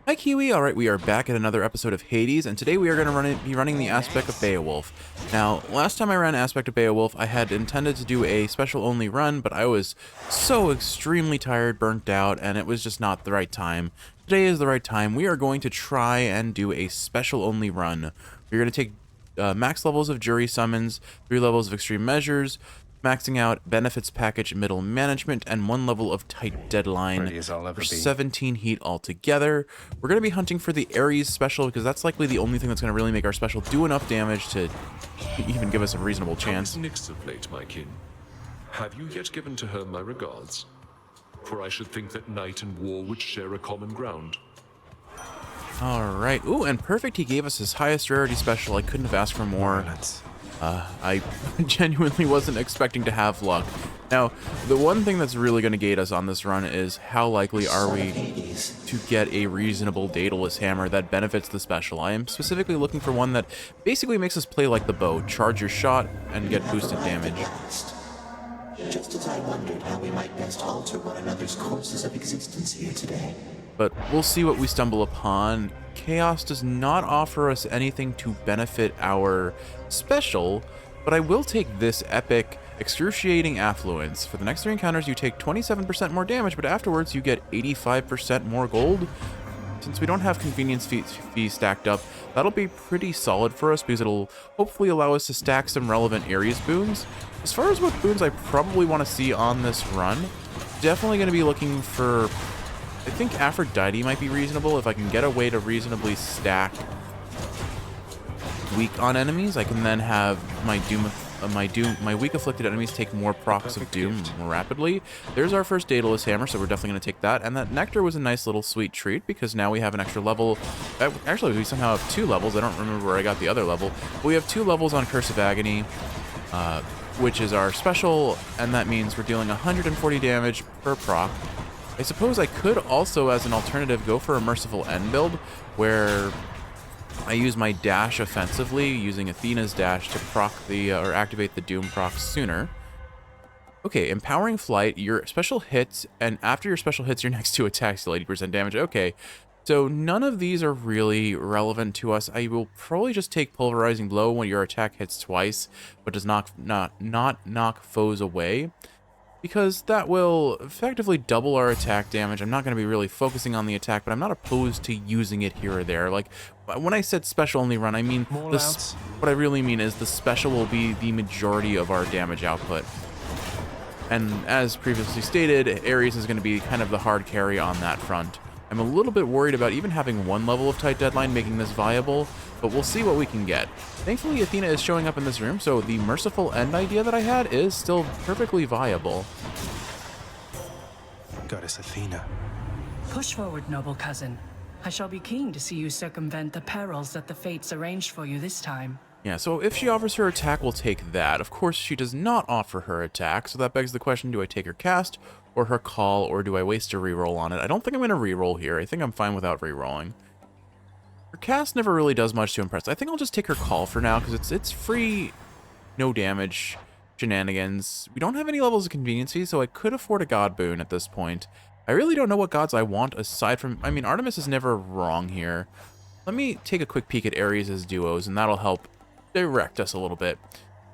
Hi Kiwi, alright, we are back at another episode of Hades, and today we are going to be running the aspect of Beowulf. Now, last time I ran aspect of Beowulf, I had intended to do a special only run, but I was so extremely tired, burnt out, and it was just not the right time. Today is the right time. We are going to try and do a special only run. We're going to take max levels of jury summons, 3 levels of extreme measures, maxing out benefits package middle management, and 1 level of tight deadline for 17 heat altogether. We're going to be hunting for the Ares special because that's likely the only thing that's going to really make our special do enough damage to even give us a reasonable chance. How is Nyx of late, my kin? Have you yet given to her my regards? For I should think that night and war would share a common ground. Alright, ooh, and perfect, he gave us his highest rarity special. I couldn't have asked for more. I genuinely wasn't expecting to have luck. Now, the one thing that's really going to gate us on this run is how likely are we to get a reasonable Daedalus hammer that benefits the special. I am specifically looking for one that basically makes us play like the bow, charge your shot, and get boosted damage. Just as I wondered how we might best alter one another's courses of existence here today. But we'll see what we stumble upon. Chaos does not offer us anything to benefit our special, but I will take this epic excruciating affluence. For the next 3 encounters, you take 27% more damage, but afterwards you get 85% more gold. Since we don't have convenience fees stacked up, that'll be pretty solid for us because it'll hopefully allow us to stack some relevant Ares boons. As far as what boons I probably want to see on this run, definitely going to be looking for, I think Aphrodite might be reasonable. If I can get a way to reasonably stack weak on enemies, I can then have my weak afflicted enemies take more procs of doom more rapidly. There's our first Daedalus hammer, so we're definitely going to take that. And that nectar was a nice little sweet treat because now we have an extra level. Actually, we somehow have 2 levels. I don't remember where I got the other level. But we have 2 levels on Curse of Agony, which is our special, and that means we're dealing 140 damage per proc. I suppose I could also, as an alternative, go for a Merciful End build, where I use my dash offensively, using Athena's dash to proc the, or activate the Doom proc sooner. Okay, Empowering Flight, your special hits, and after your special hits, your next 2 attacks deal 80% damage. Okay, so none of these are really relevant to us. I will probably just take Pulverizing Blow when your attack hits twice, but does not knock foes away, because that will effectively double our attack damage. I'm not going to be really focusing on the attack, but I'm not opposed to using it here or there. Like, when I said special only run, I mean, what I really mean is the special will be the majority of our damage output. And as previously stated, Ares is going to be kind of the hard carry on that front. I'm a little bit worried about even having 1 level of tight deadline making this viable, but we'll see what we can get. Thankfully, Athena is showing up in this room, so the Merciful End idea that I had is still perfectly viable. Goddess Athena. Push forward, noble cousin. I shall be keen to see you circumvent the perils that the fates arranged for you this time. Yeah, so if she offers her attack, we'll take that. Of course, she does not offer her attack, so that begs the question, do I take her cast or her call, or do I waste a reroll on it? I don't think I'm going to reroll here. I think I'm fine without rerolling. Her cast never really does much to impress. I think I'll just take her call for now, because it's free, no damage shenanigans. We don't have any levels of convenience fees, so I could afford a god boon at this point. I really don't know what gods I want aside from, I mean, Artemis is never wrong here. Let me take a quick peek at Ares' duos, and that'll help direct us a little bit.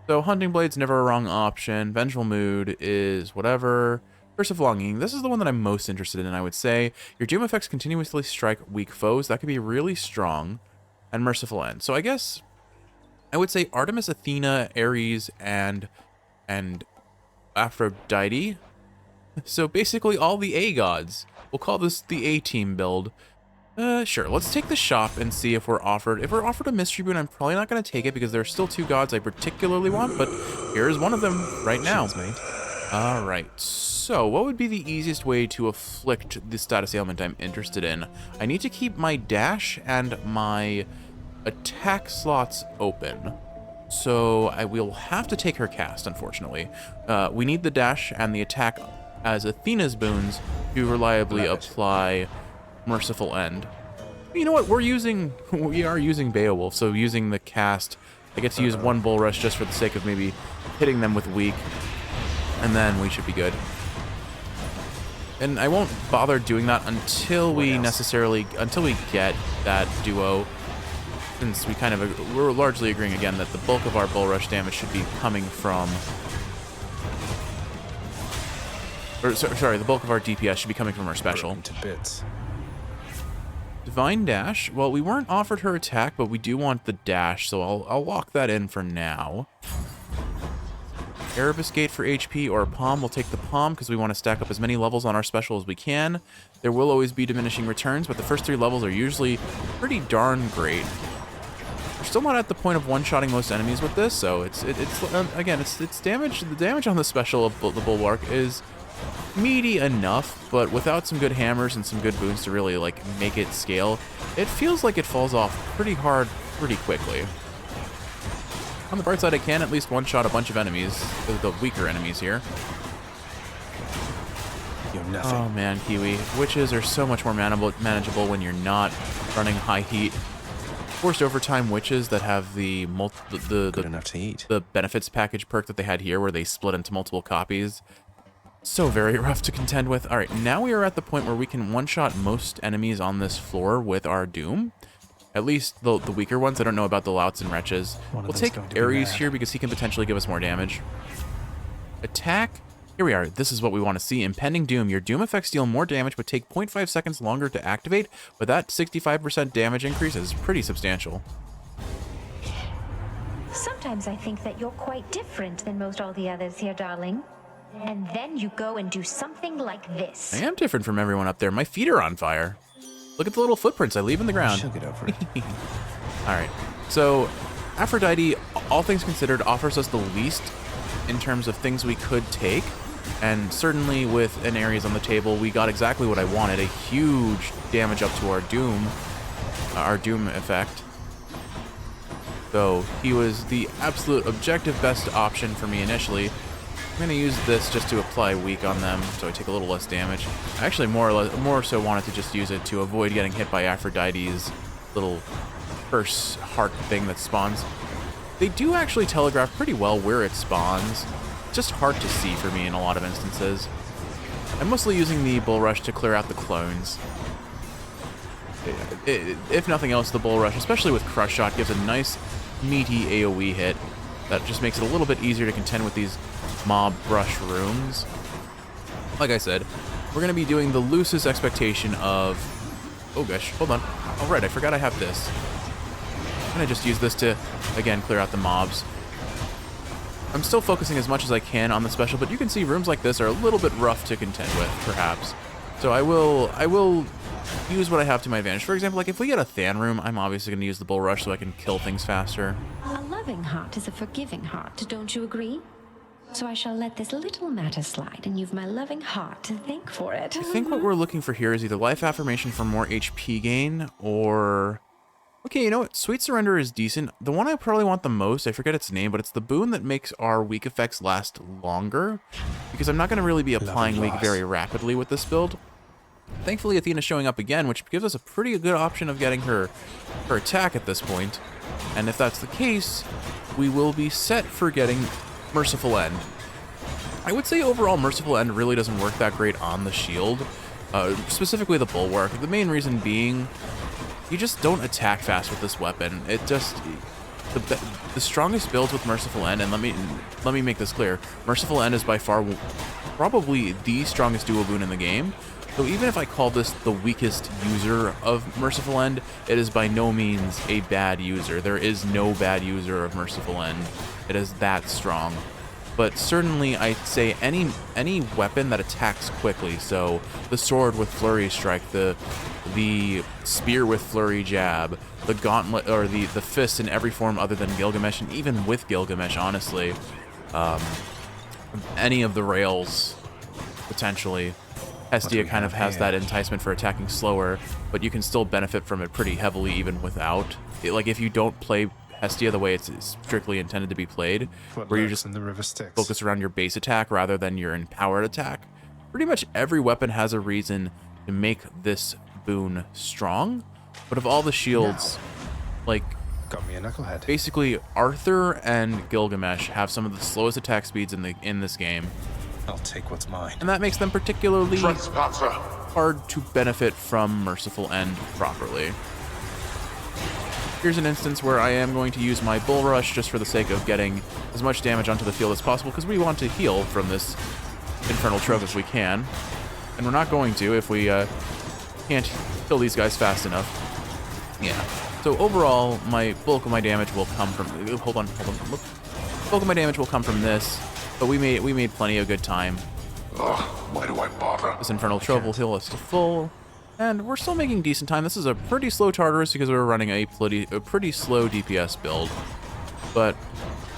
So Hunting Blade's never a wrong option. Vengeful Mood is whatever. Curse of Longing, this is the one that I'm most interested in, I would say. Your doom effects continuously strike weak foes. That could be really strong. And Merciful End. So I guess I would say Artemis, Athena, Ares, and Aphrodite. So basically all the A gods. We'll call this the A-team build. Sure, let's take the shop and see if we're offered. If we're offered a mystery boon, I'm probably not going to take it because there are still 2 gods I particularly want, but here's one of them right now. Alright, so what would be the easiest way to afflict the status ailment I'm interested in? I need to keep my dash and my attack slots open. So I will have to take her cast, unfortunately. We need the dash and the attack as Athena's boons to reliably apply Merciful End. You know what? We are using Beowulf, so using the cast, I get to use 1 Bull Rush just for the sake of maybe hitting them with weak, and then we should be good. And I won't bother doing that until we get that duo, since we're largely agreeing again that the bulk of our bull rush damage should be coming from, sorry, the bulk of our DPS should be coming from our special. To bits. Divine Dash. Well, we weren't offered her attack, but we do want the dash, so I'll lock that in for now. Erebus Gate for HP or a Palm. We'll take the Palm because we want to stack up as many levels on our special as we can. There will always be diminishing returns, but the first 3 levels are usually pretty darn great. We're still not at the point of one-shotting most enemies with this, so it's damage. The damage on the special of the Bulwark is meaty enough, but without some good hammers and some good boons to really like make it scale, it feels like it falls off pretty hard pretty quickly. On the bright side, I can at least one-shot a bunch of enemies, the weaker enemies here. You're nothing. Oh man, Kiwi. Witches are so much more manageable when you're not running high heat. Forced overtime witches that have the Good enough to eat. the benefits package perk that they had here, where they split into multiple copies. So very rough to contend with. All right, now we are at the point where we can one-shot most enemies on this floor with our Doom. At least the weaker ones. I don't know about the Louts and Wretches. We'll take Ares here because he can potentially give us more damage. Attack. Here we are. This is what we want to see. Impending Doom. Your Doom effects deal more damage but take 0.5 seconds longer to activate, but that 65% damage increase is pretty substantial. Sometimes I think that you're quite different than most all the others here, darling. And then you go and do something like this. I am different from everyone up there. My feet are on fire. Look at the little footprints I leave in the ground. She'll get over it. All right. So Aphrodite, all things considered, offers us the least in terms of things we could take. And certainly with an Ares on the table, we got exactly what I wanted. A huge damage up to our Doom effect. So he was the absolute objective best option for me initially. I'm going to use this just to apply weak on them, so I take a little less damage. I actually more so wanted to just use it to avoid getting hit by Aphrodite's little curse heart thing that spawns. They do actually telegraph pretty well where it spawns. Just hard to see for me in a lot of instances. I'm mostly using the Bull Rush to clear out the clones. If nothing else, the Bull Rush, especially with Crush Shot, gives a nice meaty AoE hit that just makes it a little bit easier to contend with these mob rush rooms. Like I said, we're going to be doing the loosest expectation of... Oh gosh, hold on. Oh right, I forgot I have this. I'm going to just use this to, again, clear out the mobs. I'm still focusing as much as I can on the special, but you can see rooms like this are a little bit rough to contend with, perhaps. So I will use what I have to my advantage. For example, like if we get a Than room, I'm obviously going to use the Bull Rush so I can kill things faster. A loving heart is a forgiving heart, don't you agree? So I shall let this little matter slide, and you've my loving heart to thank for it. I think what we're looking for here is either Life Affirmation for more HP gain, or... Okay, you know what? Sweet Surrender is decent. The one I probably want the most, I forget its name, but it's the boon that makes our weak effects last longer, because I'm not going to really be applying weak very rapidly with this build. Thankfully, Athena's showing up again, which gives us a pretty good option of getting her attack at this point. And if that's the case, we will be set for getting Merciful End. I would say overall Merciful End really doesn't work that great on the shield, specifically the Bulwark. The main reason being, you just don't attack fast with this weapon. It just... The strongest builds with Merciful End, and let me make this clear, Merciful End is by far probably the strongest dual boon in the game. So even if I call this the weakest user of Merciful End, it is by no means a bad user. There is no bad user of Merciful End. It is that strong. But certainly I'd say any weapon that attacks quickly, so the sword with Flurry Strike, the spear with Flurry Jab, the gauntlet, or the fist in every form other than Gilgamesh, and even with Gilgamesh, honestly, any of the rails, potentially. Hestia kind of has that enticement for attacking slower, but you can still benefit from it pretty heavily even without. Like if you don't play Hestia the way it's strictly intended to be played, where you just focus around your base attack rather than your empowered attack, pretty much every weapon has a reason to make this boon strong. But of all the shields, like, got me a knucklehead. Basically Arthur and Gilgamesh have some of the slowest attack speeds in this game. I'll take what's mine. And that makes them particularly Trespasser! hard to benefit from Merciful End properly. Here's an instance where I am going to use my Bull Rush just for the sake of getting as much damage onto the field as possible, because we want to heal from this Infernal Trove as we can. And we're not going to if we can't kill these guys fast enough. Yeah. So overall, my bulk of my damage will come from... Hold on. Look. Bulk of my damage will come from this, but we made plenty of good time. Ugh, why do I bother? This Infernal Trove will heal us to full. And we're still making decent time. This is a pretty slow Tartarus because we're running a pretty slow DPS build. But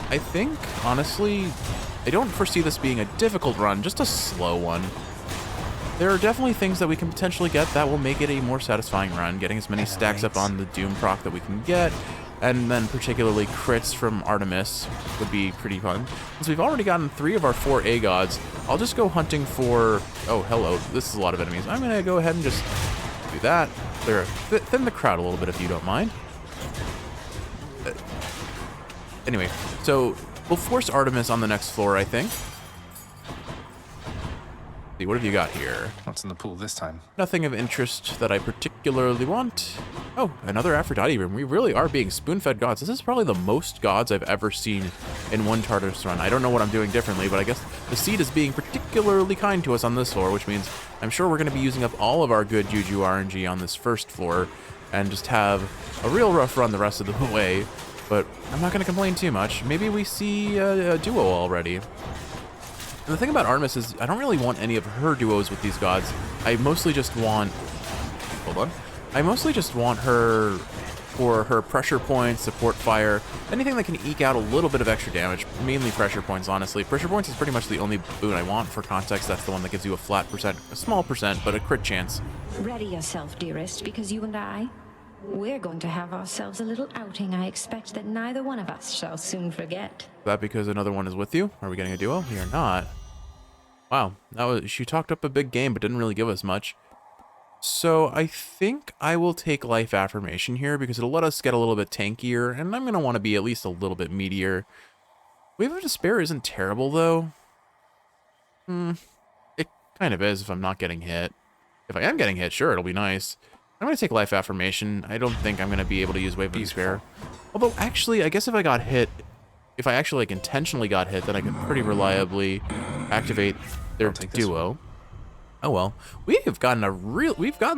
I think, honestly, I don't foresee this being a difficult run, just a slow one. There are definitely things that we can potentially get that will make it a more satisfying run, getting as many stacks up on the Doom proc that we can get, and then particularly crits from Artemis would be pretty fun. Since we've already gotten 3 of our 4 A-Gods, I'll just go hunting for... Oh, hello, this is a lot of enemies. I'm gonna go ahead and just do that. Thin the crowd a little bit if you don't mind. Anyway, so we'll force Artemis on the next floor, I think. See, what have you got here? What's in the pool this time? Nothing of interest that I particularly want. Oh, another Aphrodite room. We really are being spoon-fed gods. This is probably the most gods I've ever seen in one Tartarus run. I don't know what I'm doing differently, but I guess the seed is being particularly kind to us on this floor, which means I'm sure we're going to be using up all of our good Juju RNG on this first floor and just have a real rough run the rest of the way. But I'm not going to complain too much. Maybe we see a duo already. And the thing about Artemis is I don't really want any of her duos with these gods. I mostly just want... Hold on. I mostly just want her for her pressure points, support fire, anything that can eke out a little bit of extra damage. Mainly pressure points, honestly. Pressure points is pretty much the only boon I want. For context, that's the one that gives you a flat percent, a small percent, but a crit chance. Ready yourself, dearest, because you and I, we're going to have ourselves a little outing I expect that neither one of us shall soon forget. Is that because another one is with you? Are we getting a duo? We are not. Wow, she talked up a big game but didn't really give us much. So I think I will take Life Affirmation here because it'll let us get a little bit tankier, and I'm going to want to be at least a little bit meatier. Wave of Despair isn't terrible, though. It kind of is if I'm not getting hit. If I am getting hit, sure, it'll be nice. I'm going to take Life Affirmation. I don't think I'm going to be able to use Wave of Despair. Although, actually, I guess if I got hit... If I actually like intentionally got hit, then I can pretty reliably activate their duo. Oh well, we've gotten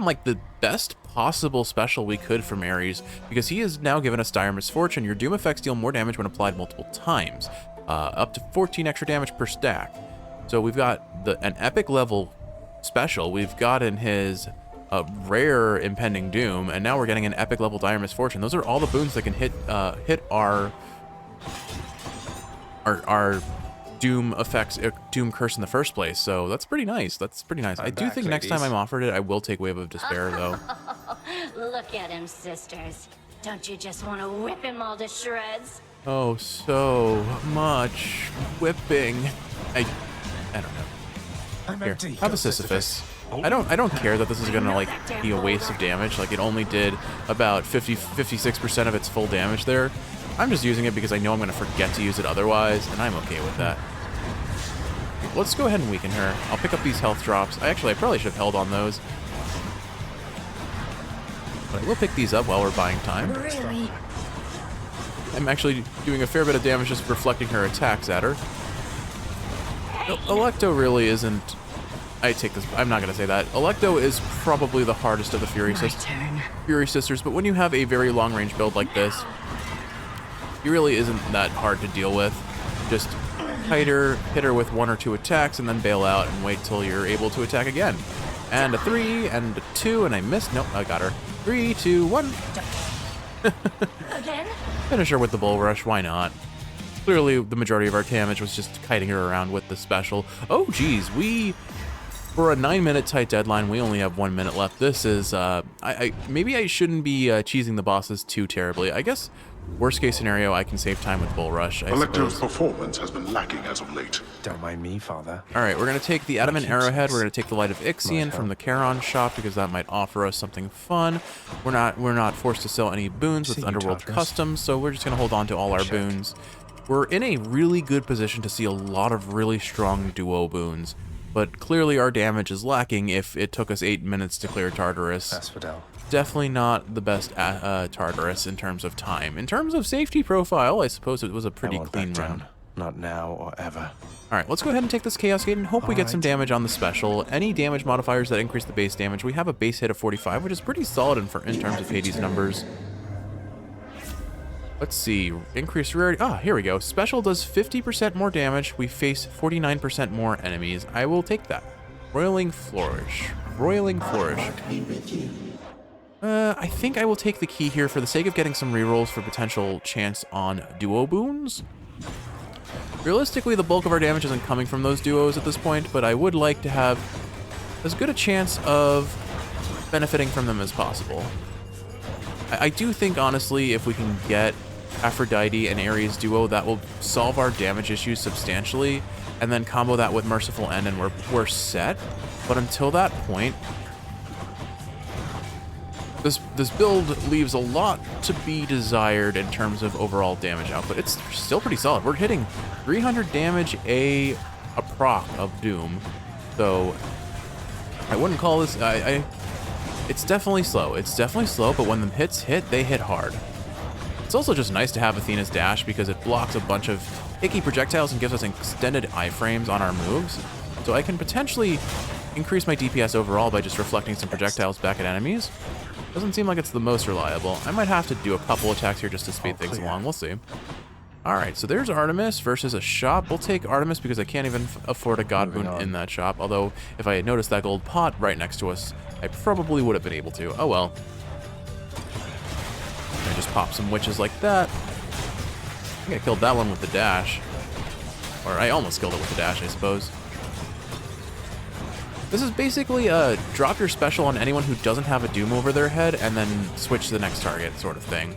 like the best possible special we could from Ares, because he has now given us Dire Misfortune. Your Doom effects deal more damage when applied multiple times, up to 14 extra damage per stack. So we've got an epic level special. We've gotten his rare Impending Doom, and now we're getting an epic level Dire Misfortune. Those are all the boons that can hit our Doom effects, Doom curse in the first place. So that's pretty nice. I do think next time I'm offered it, I will take Wave of Despair, though. Look at him, sisters. Don't you just want to whip him all to shreds? Oh, so much whipping. I don't know. Here, have a Sisyphus. I don't care that this is gonna like be a waste of damage. Like it only did about 56% of its full damage there. I'm just using it because I know I'm gonna forget to use it otherwise, and I'm okay with that. Let's go ahead and weaken her. I'll pick up these health drops. I probably should have held on those. But I will pick these up while we're buying time. Really? I'm actually doing a fair bit of damage just reflecting her attacks at her. Electo really isn't... I take this... I'm not going to say that. Electo is probably the hardest of the Fury Sisters, but when you have a very long-range build like this, he really isn't that hard to deal with. Just hit her with 1 or 2 attacks, and then bail out and wait till you're able to attack again. And a 3, and a 2, and I missed. Nope, I got her. 3, 2, 1. Again? Finish her with the Bull Rush, why not? Clearly, the majority of our damage was just kiting her around with the special. Oh, geez, for a 9-minute tight deadline, we only have 1 minute left. This is, maybe I shouldn't be cheesing the bosses too terribly. I guess, worst case scenario, I can save time with Bull Rush, I Electo's suppose. performance has been lacking as of late. Don't mind me, Father. Alright, we're going to take the Adamant Arrowhead, we're going to take the Light of Ixion from the Charon shop, because that might offer us something fun. We're not forced to sell any boons with See you, Underworld Tartarus. Customs, so we're just going to hold on to all our boons. We're in a really good position to see a lot of really strong duo boons, but clearly our damage is lacking if it took us 8 minutes to clear Tartarus. Asphodel. Definitely not the best Tartarus in terms of time. In terms of safety profile, I suppose it was a pretty clean run. Not now or ever. Alright, let's go ahead and take this Chaos Gate and hope we get some damage on the special. Any damage modifiers that increase the base damage. We have a base hit of 45, which is pretty solid in terms of Hades numbers. Let's see, increased rarity. Ah, here we go. Special does 50% more damage. We face 49% more enemies. I will take that. Roiling Flourish. Roiling Flourish. I think I will take the key here for the sake of getting some rerolls for potential chance on duo boons. Realistically, the bulk of our damage isn't coming from those duos at this point, but I would like to have as good a chance of benefiting from them as possible. I do think, honestly, if we can get Aphrodite and Ares duo, that will solve our damage issues substantially, and then combo that with Merciful End and we're set. But until that point, this build leaves a lot to be desired in terms of overall damage output. It's still pretty solid. We're hitting 300 damage a proc of Doom, so I wouldn't call this... It's definitely slow. It's definitely slow, but when the hits hit, they hit hard. It's also just nice to have Athena's dash because it blocks a bunch of icky projectiles and gives us extended iframes on our moves. So I can potentially increase my DPS overall by just reflecting some projectiles back at enemies. Doesn't seem like it's the most reliable. I might have to do a couple attacks here just to speed things along. We'll see. Alright, so there's Artemis versus a shop. We'll take Artemis because I can't even afford a god boon in that shop. Although, if I had noticed that gold pot right next to us, I probably would have been able to. Oh well. I just pop some witches like that. I think I killed that one with the dash. Or I almost killed it with the dash, I suppose. This is basically a drop your special on anyone who doesn't have a Doom over their head and then switch to the next target sort of thing.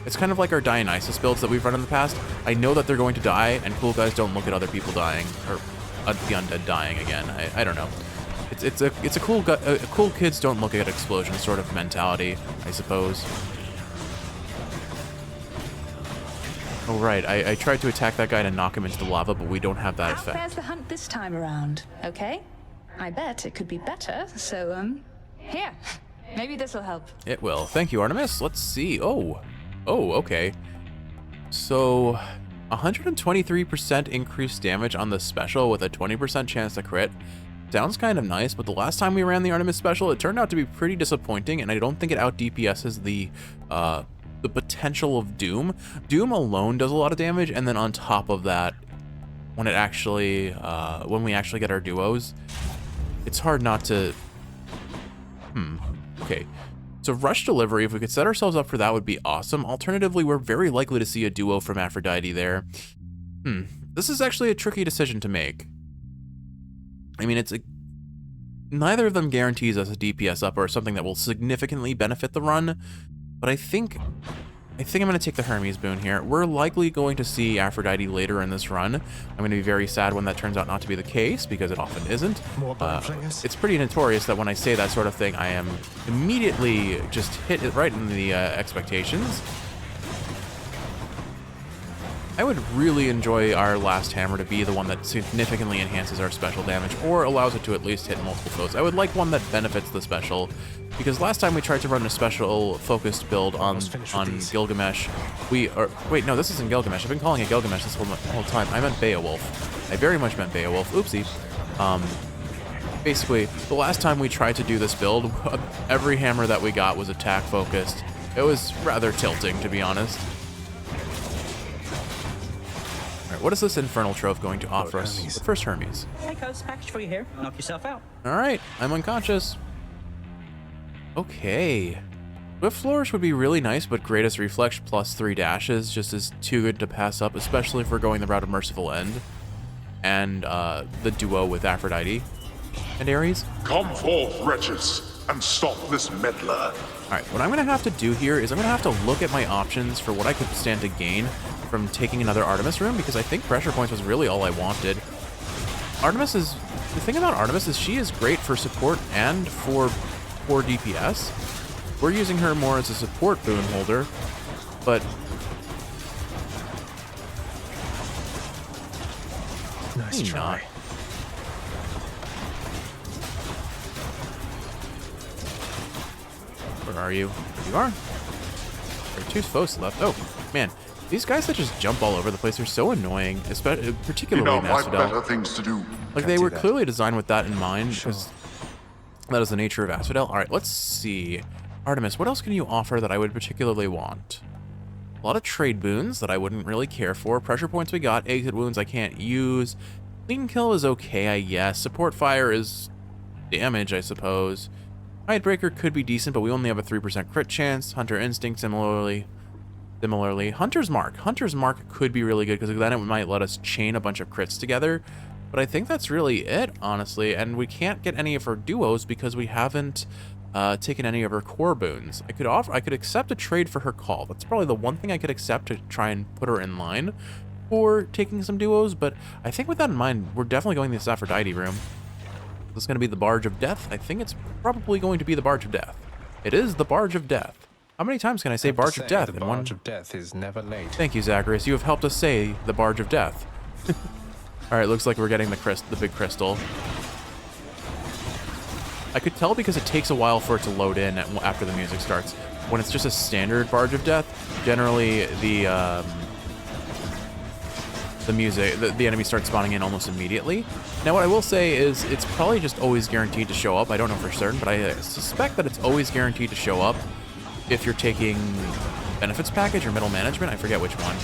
It's kind of like our Dionysus builds that we've run in the past. I know that they're going to die, and cool guys don't look at other people dying, or the undead dying again. I don't know. It's a cool kids don't look at explosions sort of mentality, I suppose. Oh right, I tried to attack that guy to knock him into the lava, but we don't have that effect. How fares the hunt this time around? Okay? I bet it could be better, so, here. Maybe this'll help. It will. Thank you, Artemis. Let's see. Oh, okay. So, 123% increased damage on the special with a 20% chance to crit. Sounds kind of nice, but the last time we ran the Artemis special, it turned out to be pretty disappointing, and I don't think it out DPSs the potential of Doom. Doom alone does a lot of damage, and then on top of that, when it actually, when we actually get our duos, it's hard not to... Okay. So Rush Delivery, if we could set ourselves up for that, would be awesome. Alternatively, we're very likely to see a duo from Aphrodite there. This is actually a tricky decision to make. I mean, neither of them guarantees us a DPS up or something that will significantly benefit the run, but I think I'm going to take the Hermes boon here. We're likely going to see Aphrodite later in this run. I'm going to be very sad when that turns out not to be the case, because it often isn't. It's pretty notorious that when I say that sort of thing, I am immediately just hit it right in the expectations. I would really enjoy our last hammer to be the one that significantly enhances our special damage, or allows it to at least hit multiple foes. I would like one that benefits the special, because last time we tried to run a special focused build on Gilgamesh, wait, no, this isn't Gilgamesh. I've been calling it Gilgamesh this whole time. I meant Beowulf. I very much meant Beowulf. Oopsie. Basically, the last time we tried to do this build, every hammer that we got was attack focused. It was rather tilting, to be honest. Alright, what is this Infernal Trove going to offer us? The first Hermes. Hey, Coast, package for you here. Knock yourself out. Alright, I'm unconscious. Okay. Swift Flourish would be really nice, but Greatest Reflex plus 3 dashes just is too good to pass up, especially if we're going the route of Merciful End and the duo with Aphrodite and Ares. Come forth, wretches, and stop this meddler. Alright, what I'm going to have to do here is I'm going to have to look at my options for what I could stand to gain from taking another Artemis room, because I think Pressure Points was really all I wanted. The thing about Artemis is she is great for support and for DPS. We're using her more as a support boon holder, but Nice Maybe try. not. Where are you? There you are. There are 2 foes left. Oh, man. These guys that just jump all over the place are so annoying, especially, You particularly know, in I've better Asphodel. things to do. Like, they were clearly designed with that in mind, because that is the nature of Asphodel. All right, let's see. Artemis, what else can you offer that I would particularly want? A lot of trade boons that I wouldn't really care for. Pressure points we got. Exit wounds I can't use. Clean kill is okay, I guess. Support fire is damage, I suppose. Tidebreaker could be decent, but we only have a 3% crit chance. Hunter Instinct, similarly. Hunter's Mark. Hunter's Mark could be really good, because then it might let us chain a bunch of crits together. But I think that's really it, honestly. And we can't get any of her duos because we haven't taken any of her core boons. I could accept a trade for her call. That's probably the one thing I could accept to try and put her in line for taking some duos. But I think with that in mind, we're definitely going to this Aphrodite room. This is going to be the Barge of Death. I think it's probably going to be the Barge of Death. It is the Barge of Death. How many times can I say Barge of Death The in one? Barge of Death is never late. Thank you, Zacharias. You have helped us say the Barge of Death. All right, looks like we're getting the big crystal. I could tell because it takes a while for it to load in after the music starts. When it's just a standard Barge of Death, generally the enemy starts spawning in almost immediately. Now, what I will say is it's probably just always guaranteed to show up. I don't know for certain, but I suspect that it's always guaranteed to show up if you're taking benefits package or middle management. I forget which one.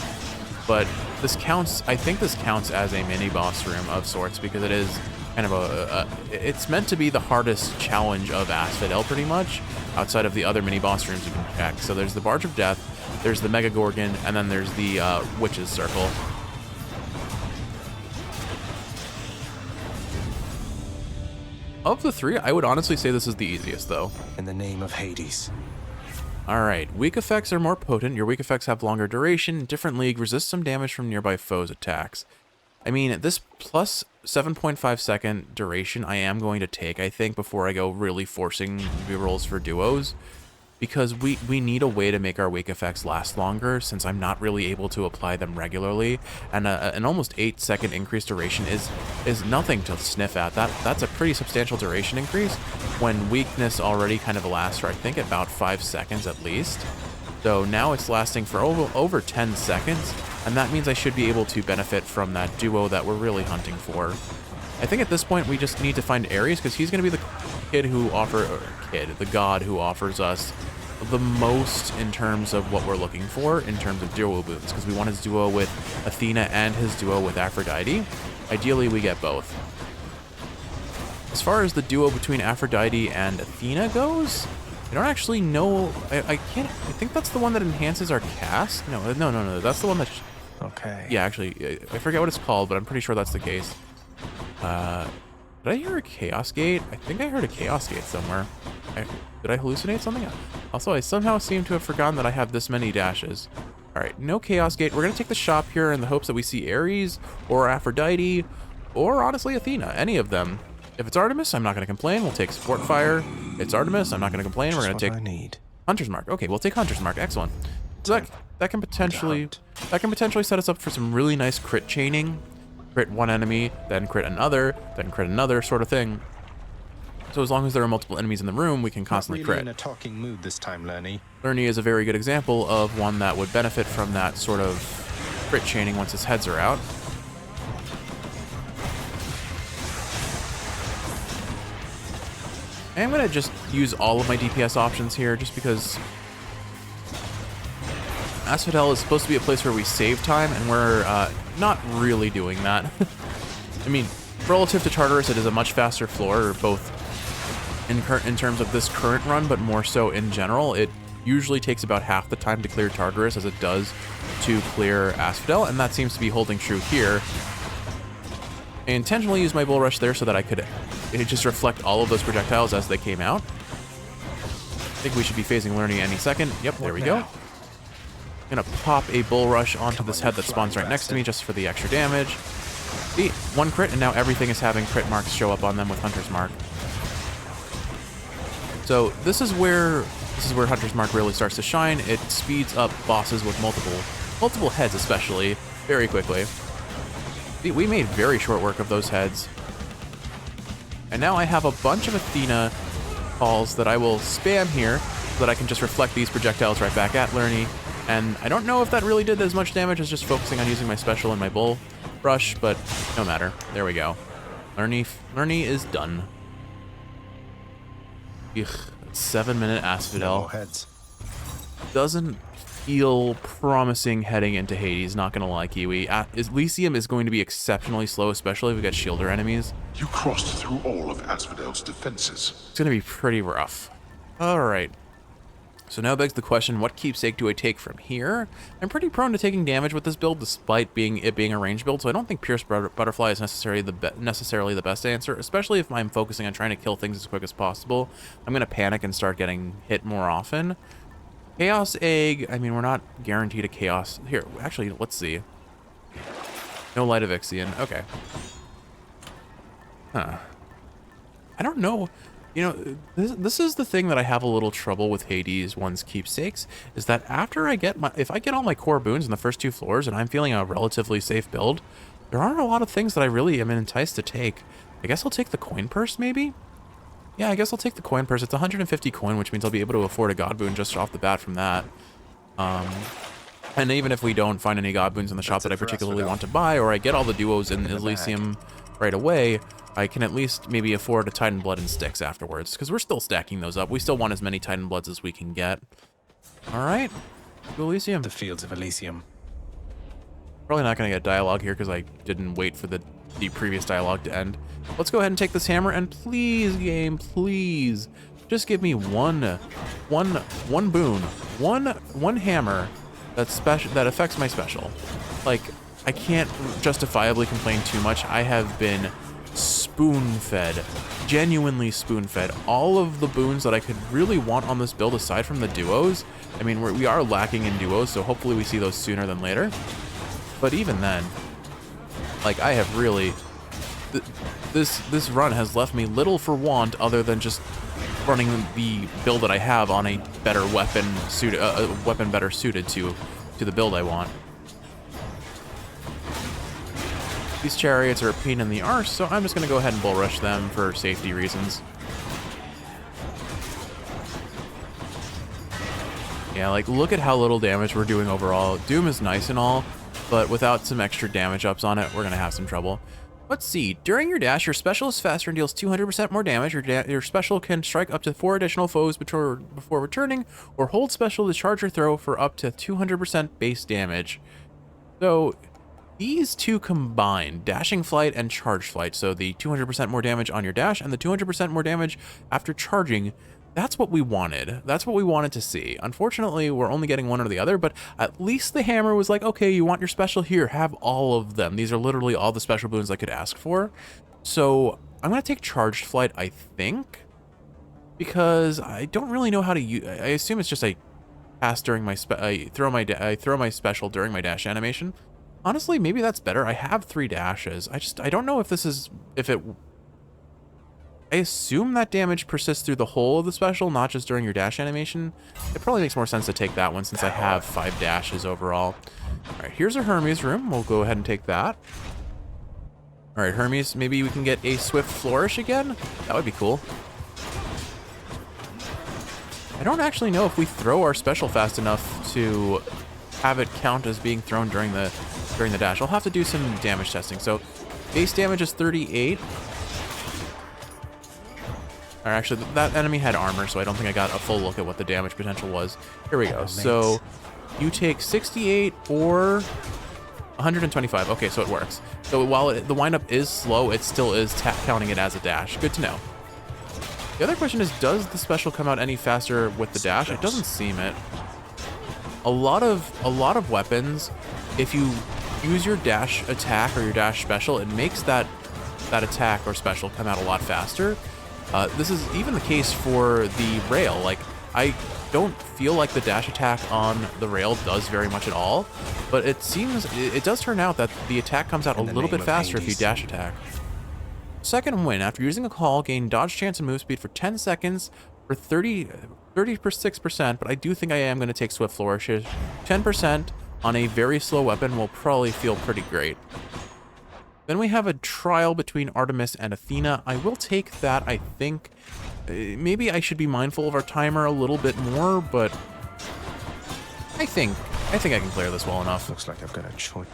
But this counts, I think this counts as a mini boss room of sorts, because it is kind of it's meant to be the hardest challenge of Asphodel pretty much, outside of the other mini boss rooms you can check. So there's the Barge of Death, there's the Mega Gorgon, and then there's the Witch's Circle. Of the 3, I would honestly say this is the easiest, though. In the name of Hades. Alright, weak effects are more potent. Your weak effects have longer duration. Different league, resist some damage from nearby foes' attacks. I mean, this plus 7.5 second duration I am going to take, I think, before I go really forcing rerolls for duos. Because we need a way to make our weak effects last longer, since I'm not really able to apply them regularly. And an almost 8-second increased duration is nothing to sniff at. That's a pretty substantial duration increase, when weakness already kind of lasts for, I think, about 5 seconds at least. So now it's lasting for over 10 seconds, and that means I should be able to benefit from that duo that we're really hunting for. I think at this point we just need to find Ares, because he's going to be the the god who offers us the most in terms of what we're looking for in terms of duo boons, because we want his duo with Athena and his duo with Aphrodite. Ideally, we get both. As far as the duo between Aphrodite and Athena goes, I don't actually know. I think that's the one that enhances our cast. No. That's the one that. Okay. Yeah, actually, I forget what it's called, but I'm pretty sure that's the case. Did I hear a Chaos Gate? I think I heard a Chaos Gate somewhere. Did I hallucinate something? Also, I somehow seem to have forgotten that I have this many dashes. All right, no Chaos Gate. We're going to take the shop here in the hopes that we see Ares or Aphrodite or honestly Athena, any of them. If it's Artemis, I'm not going to complain. We'll take Support Fire. It's Artemis, I'm not going to complain. We're going to take Hunter's Mark. Okay, we'll take Hunter's Mark. Excellent. So that can potentially set us up for some really nice crit chaining. Crit one enemy, then crit another sort of thing. So as long as there are multiple enemies in the room, we can constantly crit. In a talking mood this time, Lerny. Lerny is a very good example of one that would benefit from that sort of crit chaining once its heads are out. And I'm going to just use all of my DPS options here, just because Asphodel is supposed to be a place where we save time, and we're not really doing that. I mean, relative to Tartarus, it is a much faster floor, both in terms of this current run, but more so in general. It usually takes about half the time to clear Tartarus as it does to clear Asphodel, and that seems to be holding true here. I intentionally used my Bull Rush there so that I could just reflect all of those projectiles as they came out. I think we should be phasing Lerny any second. Yep, there we go. I'm gonna pop a Bull Rush onto this head that spawns right next to me just for the extra damage. See, one crit, and now everything is having crit marks show up on them with Hunter's Mark. So this is where Hunter's Mark really starts to shine. It speeds up bosses with multiple heads especially very quickly. See, we made very short work of those heads. And now I have a bunch of Athena calls that I will spam here so that I can just reflect these projectiles right back at Lerny. And I don't know if that really did as much damage as just focusing on using my special and my bull brush, but no matter. There we go. Lerny is done. Ugh, 7-minute Asphodel. Heads. Doesn't feel promising heading into Hades, not gonna lie, Kiwi. Elysium is going to be exceptionally slow, especially if we got shielder enemies. You crossed through all of Asphodel's defenses. It's gonna be pretty rough. Alright. So now begs the question, what keepsake do I take from here? I'm pretty prone to taking damage with this build, despite it being a range build, so I don't think Pierce Butterfly is necessarily the best answer, especially if I'm focusing on trying to kill things as quick as possible. I'm gonna panic and start getting hit more often. Chaos Egg, I mean, we're not guaranteed a Chaos. Here, actually, let's see. No Light of Ixion, okay. Huh. I don't know. You know, this is the thing that I have a little trouble with Hades one's keepsakes, is that after if I get all my core boons in the first 2 floors and I'm feeling a relatively safe build, there aren't a lot of things that I really am enticed to take. I guess I'll take the coin purse, maybe? Yeah, I guess I'll take the coin purse. It's 150 coin, which means I'll be able to afford a god boon just off the bat from that. And even if we don't find any god boons in the shop that I particularly want to buy, or I get all the duos in Elysium right away, I can at least maybe afford a Titan Blood and Styx afterwards, because we're still stacking those up. We still want as many Titan Bloods as we can get. All right, to Elysium. The fields of Elysium. Probably not going to get dialogue here because I didn't wait for the previous dialogue to end. Let's go ahead and take this hammer, and please, game, please, just give me one boon, one hammer that affects my special. Like, I can't justifiably complain too much. I have been spoon-fed, genuinely spoon-fed, all of the boons that I could really want on this build aside from the duos. I mean, we are lacking in duos, so hopefully we see those sooner than later. But even then, like, I have really... This run has left me little for want other than just running the build that I have on a better weapon suited, a weapon better suited to the build I want. These chariots are a pain in the arse, so I'm just going to go ahead and bull rush them for safety reasons. Yeah, like, look at how little damage we're doing overall. Doom is nice and all, but without some extra damage ups on it, we're going to have some trouble. Let's see. During your dash, your special is faster and deals 200% more damage. Your special can strike up to 4 additional foes before returning, or hold special to charge or throw for up to 200% base damage. So these two combined, dashing flight and charge flight, so the 200% more damage on your dash and the 200% more damage after charging, that's what we wanted. That's what we wanted to see. Unfortunately, we're only getting one or the other, but at least the hammer was like, okay, you want your special here, have all of them. These are literally all the special boons I could ask for. So I'm going to take charged flight, I think, because I don't really know how to use. I assume it's just I pass during my I throw my special during my dash animation. Honestly, maybe that's better. I have 3 dashes. I don't know if this is, I assume that damage persists through the whole of the special, not just during your dash animation. It probably makes more sense to take that one since I have 5 dashes overall. All right, here's a Hermes room. We'll go ahead and take that. All right, Hermes, maybe we can get a Swift Flourish again? That would be cool. I don't actually know if we throw our special fast enough to have it count as being thrown during the dash. I'll have to do some damage testing. So base damage is 38. Or actually, that enemy had armor, so I don't think I got a full look at what the damage potential was. Here we go. So you take 68 or 125. Okay, so it works. So while the windup is slow, it still is counting it as a dash. Good to know. The other question is, does the special come out any faster with the dash? It doesn't seem it. A lot of weapons, if you use your dash attack or your dash special, it makes that attack or special come out a lot faster. This is even the case for the rail. Like, I don't feel like the dash attack on the rail does very much at all, but it seems it does turn out that the attack comes out a little bit faster if you dash attack. Second win. After using a call, gain dodge chance and move speed for 10 seconds for 36%, but I do think I am going to take Swift Flourishes. 10% on a very slow weapon will probably feel pretty great. Then we have a trial between Artemis and Athena. I will take that, I think. Maybe I should be mindful of our timer a little bit more, but I think I can clear this well enough. Looks like I've got a choice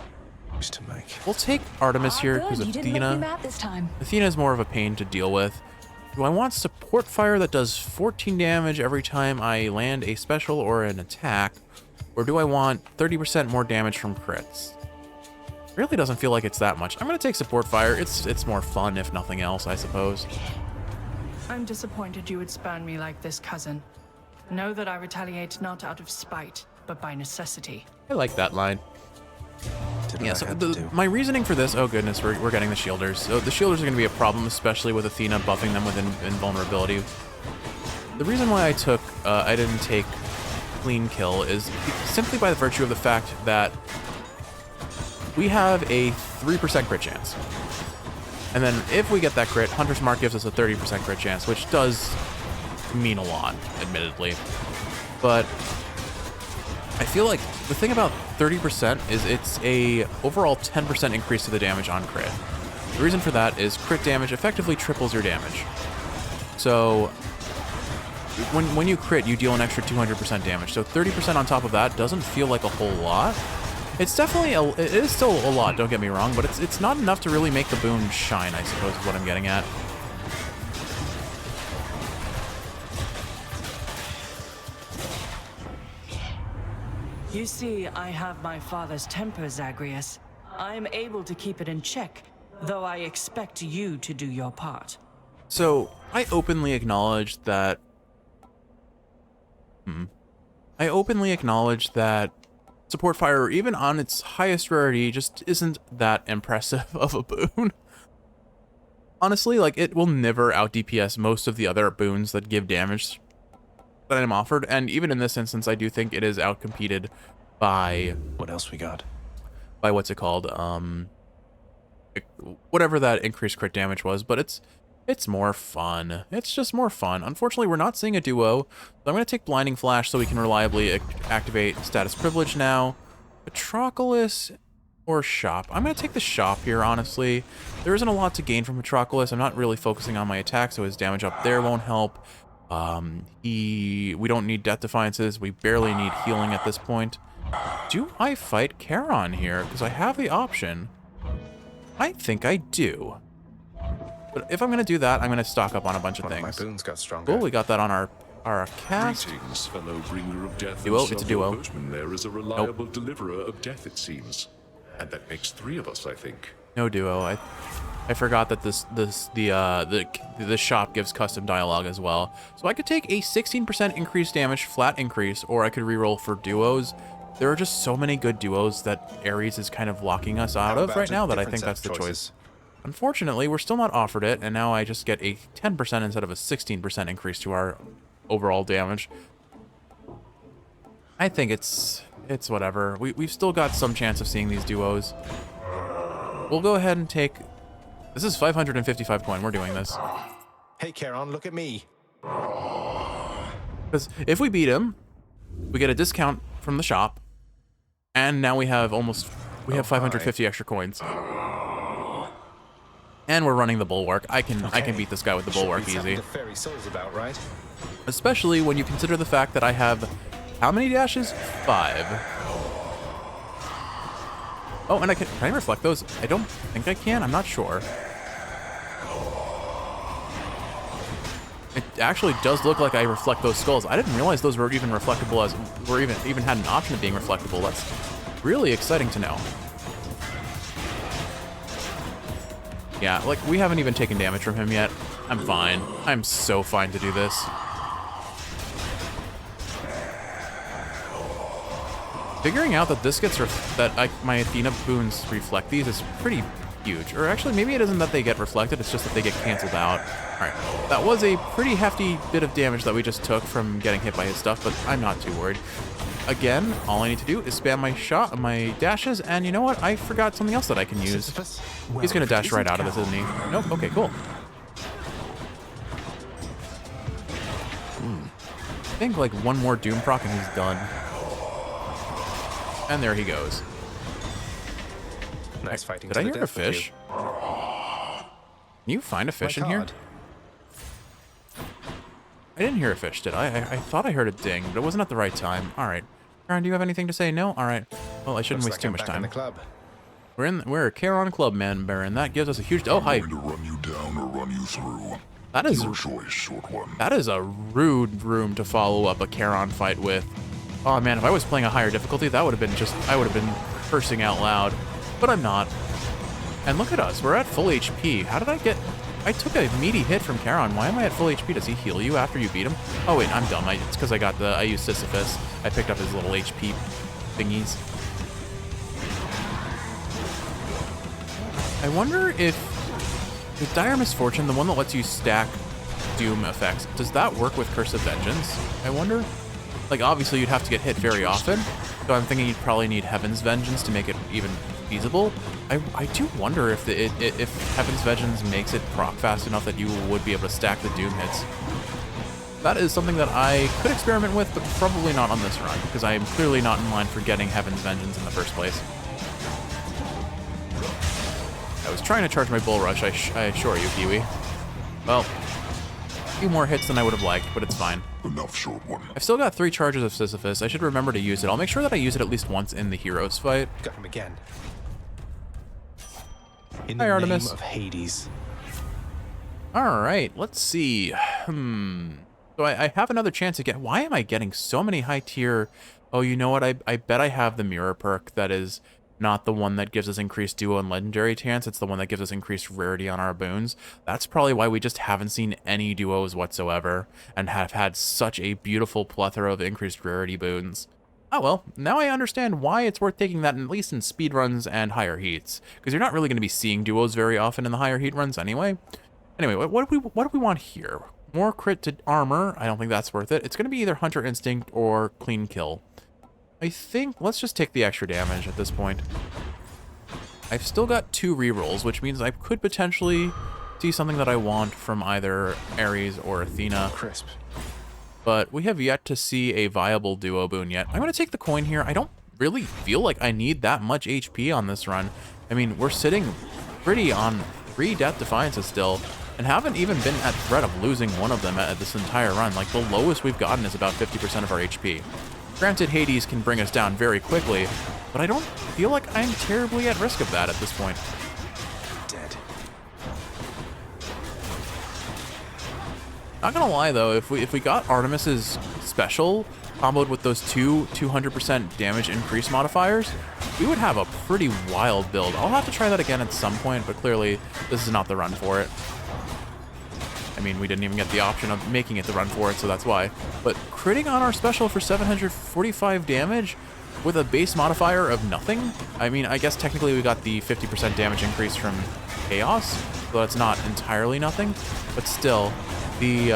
to make. We'll take Artemis here because You didn't make me Athena mad this time. is more of a pain to deal with. Do I want support fire that does 14 damage every time I land a special or an attack? Or do I want 30% more damage from crits? Really doesn't feel like it's that much. I'm gonna take support fire. It's more fun if nothing else, I suppose. I'm disappointed you would spurn me like this, cousin. Know that I retaliate not out of spite, but by necessity. I like that line. Did what Yeah, I so had to do. my reasoning for this, oh goodness, we're getting the shielders. So the shielders are going to be a problem, especially with Athena buffing them with invulnerability. The reason why I didn't take clean kill is simply by the virtue of the fact that we have a 3% crit chance. And then if we get that crit, Hunter's Mark gives us a 30% crit chance, which does mean a lot, admittedly. But I feel like the thing about 30% is it's a overall 10% increase to the damage on crit. The reason for that is crit damage effectively triples your damage. So when you crit, you deal an extra 200% damage. So 30% on top of that doesn't feel like a whole lot. It's definitely it is still a lot, don't get me wrong, but it's not enough to really make the boon shine, I suppose is what I'm getting at. You see, I have my father's temper, Zagreus. I am able to keep it in check, though I expect you to do your part. So, I openly acknowledge that... support fire, even on its highest rarity, just isn't that impressive of a boon. Honestly, like, it will never out DPS most of the other boons that give damage that I'm offered, and even in this instance, I do think it is outcompeted by... What else we got? By what's it called? Whatever that increased crit damage was, but it's more fun. It's just more fun. Unfortunately, we're not seeing a duo, so I'm going to take Blinding Flash so we can reliably activate Status Privilege now. Patroclus or Shop? I'm going to take the Shop here, honestly. There isn't a lot to gain from Patroclus. I'm not really focusing on my attack, so his damage up there won't help. We don't need Death Defiances. We barely need healing at this point. Do I fight Charon here? Because I have the option. I think I do. But if I'm going to do that, I'm going to stock up on a bunch of things. My boons got stronger. Cool, we got that on our cast. Greetings, fellow bringer of death. Duo, and it's a son duo. of Boatman. There is a reliable deliverer of death, it seems. And that makes 3 of us, I think. No duo. I forgot that the shop gives custom dialogue as well. So I could take a 16% increased damage, flat increase, or I could reroll for duos. There are just so many good duos that Ares is kind of locking us out of right now that I think that's the choice. Unfortunately, we're still not offered it, and now I just get a 10% instead of a 16% increase to our overall damage. I think it's whatever. We've still got some chance of seeing these duos. We'll go ahead and take... This is 555 coin. We're doing this. Hey, Charon, look at me. Because if we beat him, we get a discount from the shop, and now we have 550 extra coins. And we're running the Bulwark. I can beat this guy with the Bulwark easy. Fairy souls about, right? Especially when you consider the fact that I have how many dashes? 5. Oh, and can I reflect those? I don't think I can. I'm not sure. It actually does look like I reflect those skulls. I didn't realize those were even reflectable even had an option of being reflectable. That's really exciting to know. Yeah, like, we haven't even taken damage from him yet. I'm fine. I'm so fine to do this. Figuring out that this gets my Athena boons reflect these is pretty huge. Or actually, maybe it isn't that they get reflected, it's just that they get canceled out. Alright, that was a pretty hefty bit of damage that we just took from getting hit by his stuff, but I'm not too worried. Again, all I need to do is spam my dashes, and you know what? I forgot something else that I can use. He's gonna dash right out of this, isn't he? Nope, okay, cool. I think like one more Doom proc and he's done. And there he goes. Nice fighting. Did I hear a fish? you find a fish My in here? card. I didn't hear a fish, did I? I thought I heard a ding, but it wasn't at the right time. All right. Charon, do you have anything to say? No? All right. Well, I shouldn't Looks waste like too I'm much back in time. the club. We're a Charon Club member, and that gives us a huge... Oh, hi. I'm going to run you down or run you through. That is... Your choice, short one. That is a rude room to follow up a Charon fight with. Oh man, if I was playing a higher difficulty, that would have been just... I would have been cursing out loud. But I'm not. And look at us, we're at full HP. How did I get... I took a meaty hit from Charon. Why am I at full HP? Does he heal you after you beat him? Oh wait, I'm dumb. It's because I got the... I used Sisyphus. I picked up his little HP thingies. I wonder if... The Dire Misfortune, the one that lets you stack Doom effects, does that work with Curse of Vengeance? I wonder? Like, obviously you'd have to get hit very often, so I'm thinking you'd probably need Heaven's Vengeance to make it even feasible. I do wonder if if Heaven's Vengeance makes it proc fast enough that you would be able to stack the Doom hits. That is something that I could experiment with, but probably not on this run, because I am clearly not in line for getting Heaven's Vengeance in the first place. I was trying to charge my Bull Rush, I assure you, Kiwi. Well, a few more hits than I would have liked, but it's fine. Enough, short one. I've still got 3 charges of Sisyphus. I should remember to use it. I'll make sure that I use it at least once in the Heroes fight. Got him again. In Hi, the Artemis. name of Hades. Alright, let's see. So I have another chance to get... Why am I getting so many high tier... Oh, you know what? I bet I have the Mirror perk that is... not the one that gives us increased duo and legendary chance, it's the one that gives us increased rarity on our boons. That's probably why we just haven't seen any duos whatsoever, and have had such a beautiful plethora of increased rarity boons. Oh well, now I understand why it's worth taking that, at least in speedruns and higher heats, because you're not really going to be seeing duos very often in the higher heat runs anyway. Anyway, what do we want here? More crit to armor, I don't think that's worth it. It's going to be either Hunter Instinct or Clean Kill. I think, let's just take the extra damage at this point. I've still got 2 rerolls, which means I could potentially see something that I want from either Ares or Athena. Crisp. But we have yet to see a viable duo boon yet. I'm going to take the coin here. I don't really feel like I need that much HP on this run. I mean, we're sitting pretty on 3 Death Defiances still, and haven't even been at threat of losing one of them at this entire run. Like, the lowest we've gotten is about 50% of our HP. Granted, Hades can bring us down very quickly, but I don't feel like I'm terribly at risk of that at this point. Dead. Not gonna lie though, if we got Artemis's special comboed with those 200% damage increase modifiers, we would have a pretty wild build. I'll have to try that again at some point, but clearly this is not the run for it. I mean, we didn't even get the option of making it the run for it, so that's why. But critting on our special for 745 damage with a base modifier of nothing? I mean, I guess technically we got the 50% damage increase from Chaos, so that's not entirely nothing. But still, the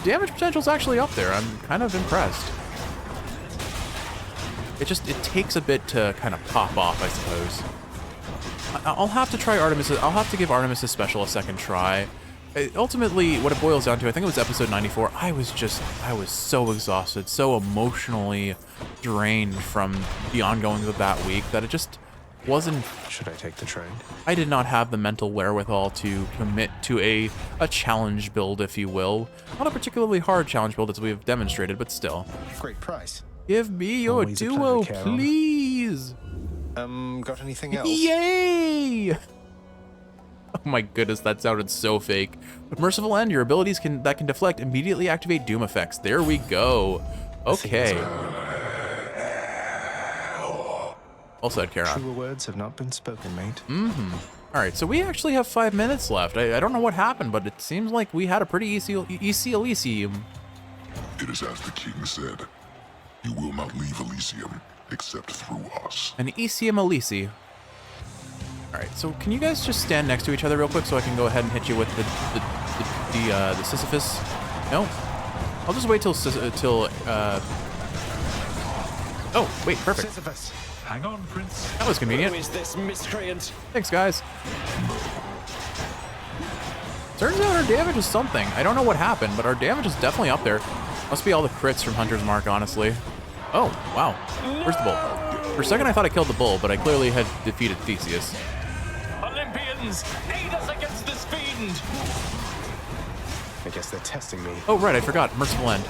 damage potential's actually up there. I'm kind of impressed. It takes a bit to kind of pop off, I suppose. I'll have to try Artemis. I'll have to give Artemis' special a second try. Ultimately, what it boils down to, I think it was episode 94, I was so exhausted, so emotionally drained from the ongoings of that week that it just wasn't... Should I take the train? I did not have the mental wherewithal to commit to a challenge build, if you will. Not a particularly hard challenge build, as we have demonstrated, but still. Great price. Give me your Always a duo, pleasure, Charon. please! Got anything else? Yay! Oh my goodness, that sounded so fake. With Merciful End, your abilities that can deflect immediately activate Doom effects. There we go. Okay. Well said, Charon. Truer words have not been spoken, mate. Alright, so we actually have 5 minutes left. I don't know what happened, but it seems like we had a pretty easy Elysium. It is as the king said. You will not leave Elysium except through us. An Elysium Elysi. Alright, so can you guys just stand next to each other real quick so I can go ahead and hit you with the Sisyphus? No? I'll just wait till oh, wait, perfect. Sisyphus. Hang on, Prince. That was convenient. Who is this miscreant? Thanks, guys. Turns out our damage is something. I don't know what happened, but our damage is definitely up there. Must be all the crits from Hunter's Mark, honestly. Oh, wow. Where's the bull? For a second I thought I killed the bull, but I clearly had defeated Theseus. Olympians friends, aid us against this fiend! I guess they're testing me. Oh, right, I forgot. Merciful End.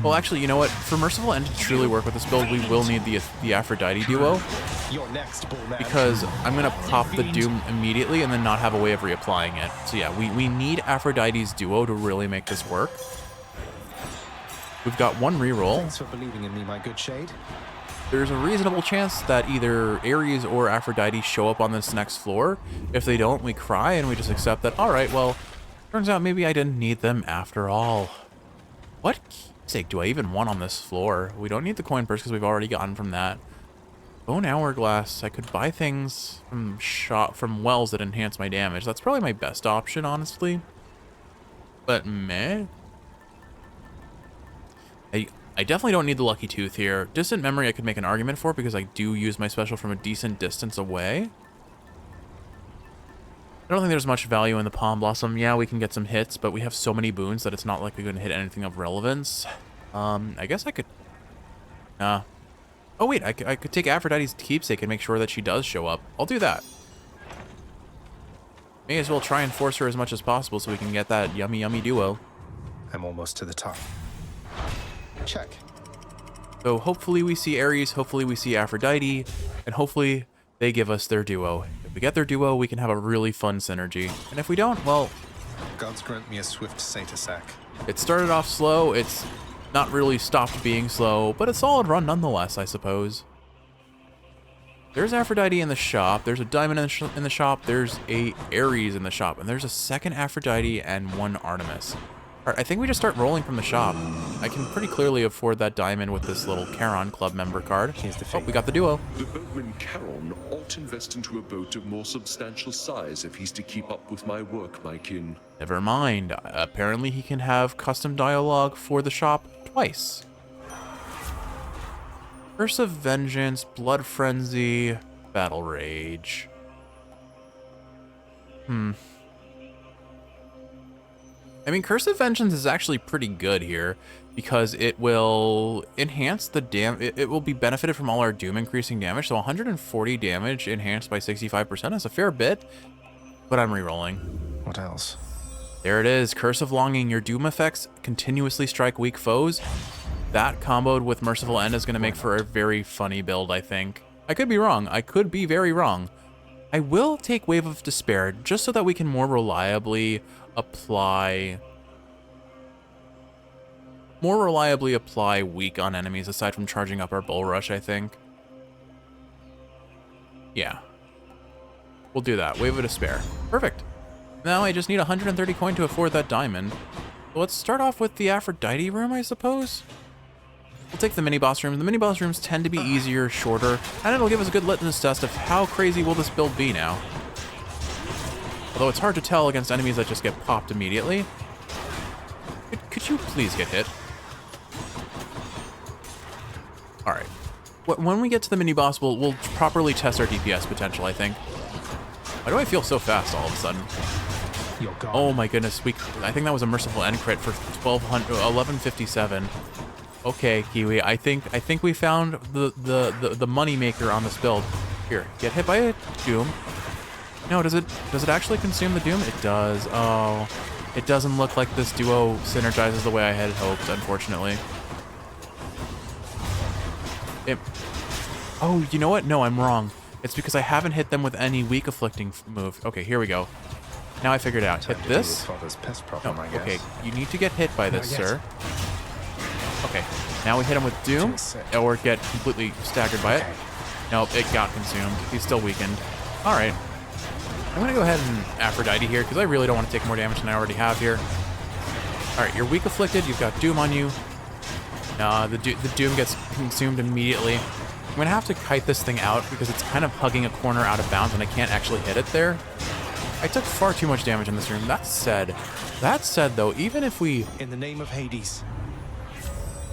Well, actually, you know what? For Merciful End to truly work with this build, we will need the Aphrodite duo. You're next, bull man. Because I'm going to pop the Doom immediately and then not have a way of reapplying it. So yeah, we need Aphrodite's duo to really make this work. We've got one reroll. Thanks for believing in me, my good shade. There's a reasonable chance that either Ares or Aphrodite show up on this next floor. If they don't, we cry and we just accept that, all right, well, turns out maybe I didn't need them after all. What keepsake do I even want on this floor? We don't need the coin purse because we've already gotten from that. Bone hourglass. I could buy things from wells that enhance my damage. That's probably my best option, honestly. But meh. I definitely don't need the lucky tooth here. Distant memory I could make an argument for because I do use my special from a decent distance away. I don't think there's much value in the Palm Blossom. Yeah, we can get some hits, but we have so many boons that it's not likely going to hit anything of relevance. I guess I could... oh wait, I could take Aphrodite's keepsake and make sure that she does show up. I'll do that. May as well try and force her as much as possible so we can get that yummy, yummy duo. I'm almost to the top. Check. So hopefully we see Ares, hopefully we see Aphrodite, and hopefully they give us their duo. If we get their duo, we can have a really fun synergy. And if we don't, well... Gods grant me a swift satyr sack. It started off slow, it's not really stopped being slow, but a solid run nonetheless, I suppose. There's Aphrodite in the shop, there's a diamond in the shop, there's a Ares in the shop, and there's a second Aphrodite and one Artemis. Alright, I think we just start rolling from the shop. I can pretty clearly afford that diamond with this little Charon Club member card. Oh, we got the duo. The boatman Charon ought invest into a boat of more substantial size if he's to keep up with my work, my kin. Never mind. Apparently he can have custom dialogue for the shop twice. Curse of Vengeance, Blood Frenzy, Battle Rage. I mean, Curse of Vengeance is actually pretty good here because it will enhance the it will be benefited from all our Doom increasing damage. So 140 damage enhanced by 65% is a fair bit, but I'm re-rolling. What else? There it is. Curse of Longing. Your Doom effects continuously strike weak foes. That comboed with Merciful End is going to make for a very funny build, I think. I could be wrong. I could be very wrong. I will take Wave of Despair just so that we can more reliably apply weak on enemies aside from charging up our Bull Rush, I think. Yeah. We'll do that. Wave of Despair. Perfect. Now I just need 130 coin to afford that diamond. So let's start off with the Aphrodite room, I suppose. We'll take the mini-boss room. The mini-boss rooms tend to be easier, shorter, and it'll give us a good litmus test of how crazy will this build be now. Although it's hard to tell against enemies that just get popped immediately. Could you please get hit? Alright. When we get to the mini-boss, we'll properly test our DPS potential, I think. Why do I feel so fast all of a sudden? Oh my goodness, I think that was a Merciful End crit for 1157. Okay, Kiwi, I think we found the money maker on this build. Here, get hit by a Doom. No, does it actually consume the Doom? It does. Oh, it doesn't look like this duo synergizes the way I had hoped, unfortunately. Oh, you know what? No, I'm wrong. It's because I haven't hit them with any weak afflicting move. Okay, here we go. Now I figured it out. Hit this. No, okay, you need to get hit by this, sir. Okay, now we hit him with Doom, or get completely staggered by it. Nope, it got consumed. He's still weakened. All right. I'm going to go ahead and Aphrodite here, because I really don't want to take more damage than I already have here. All right, you're weak afflicted. You've got Doom on you. The Doom gets consumed immediately. I'm going to have to kite this thing out, because it's kind of hugging a corner out of bounds, and I can't actually hit it there. I took far too much damage in this room. That said, though, even if we... In the name of Hades.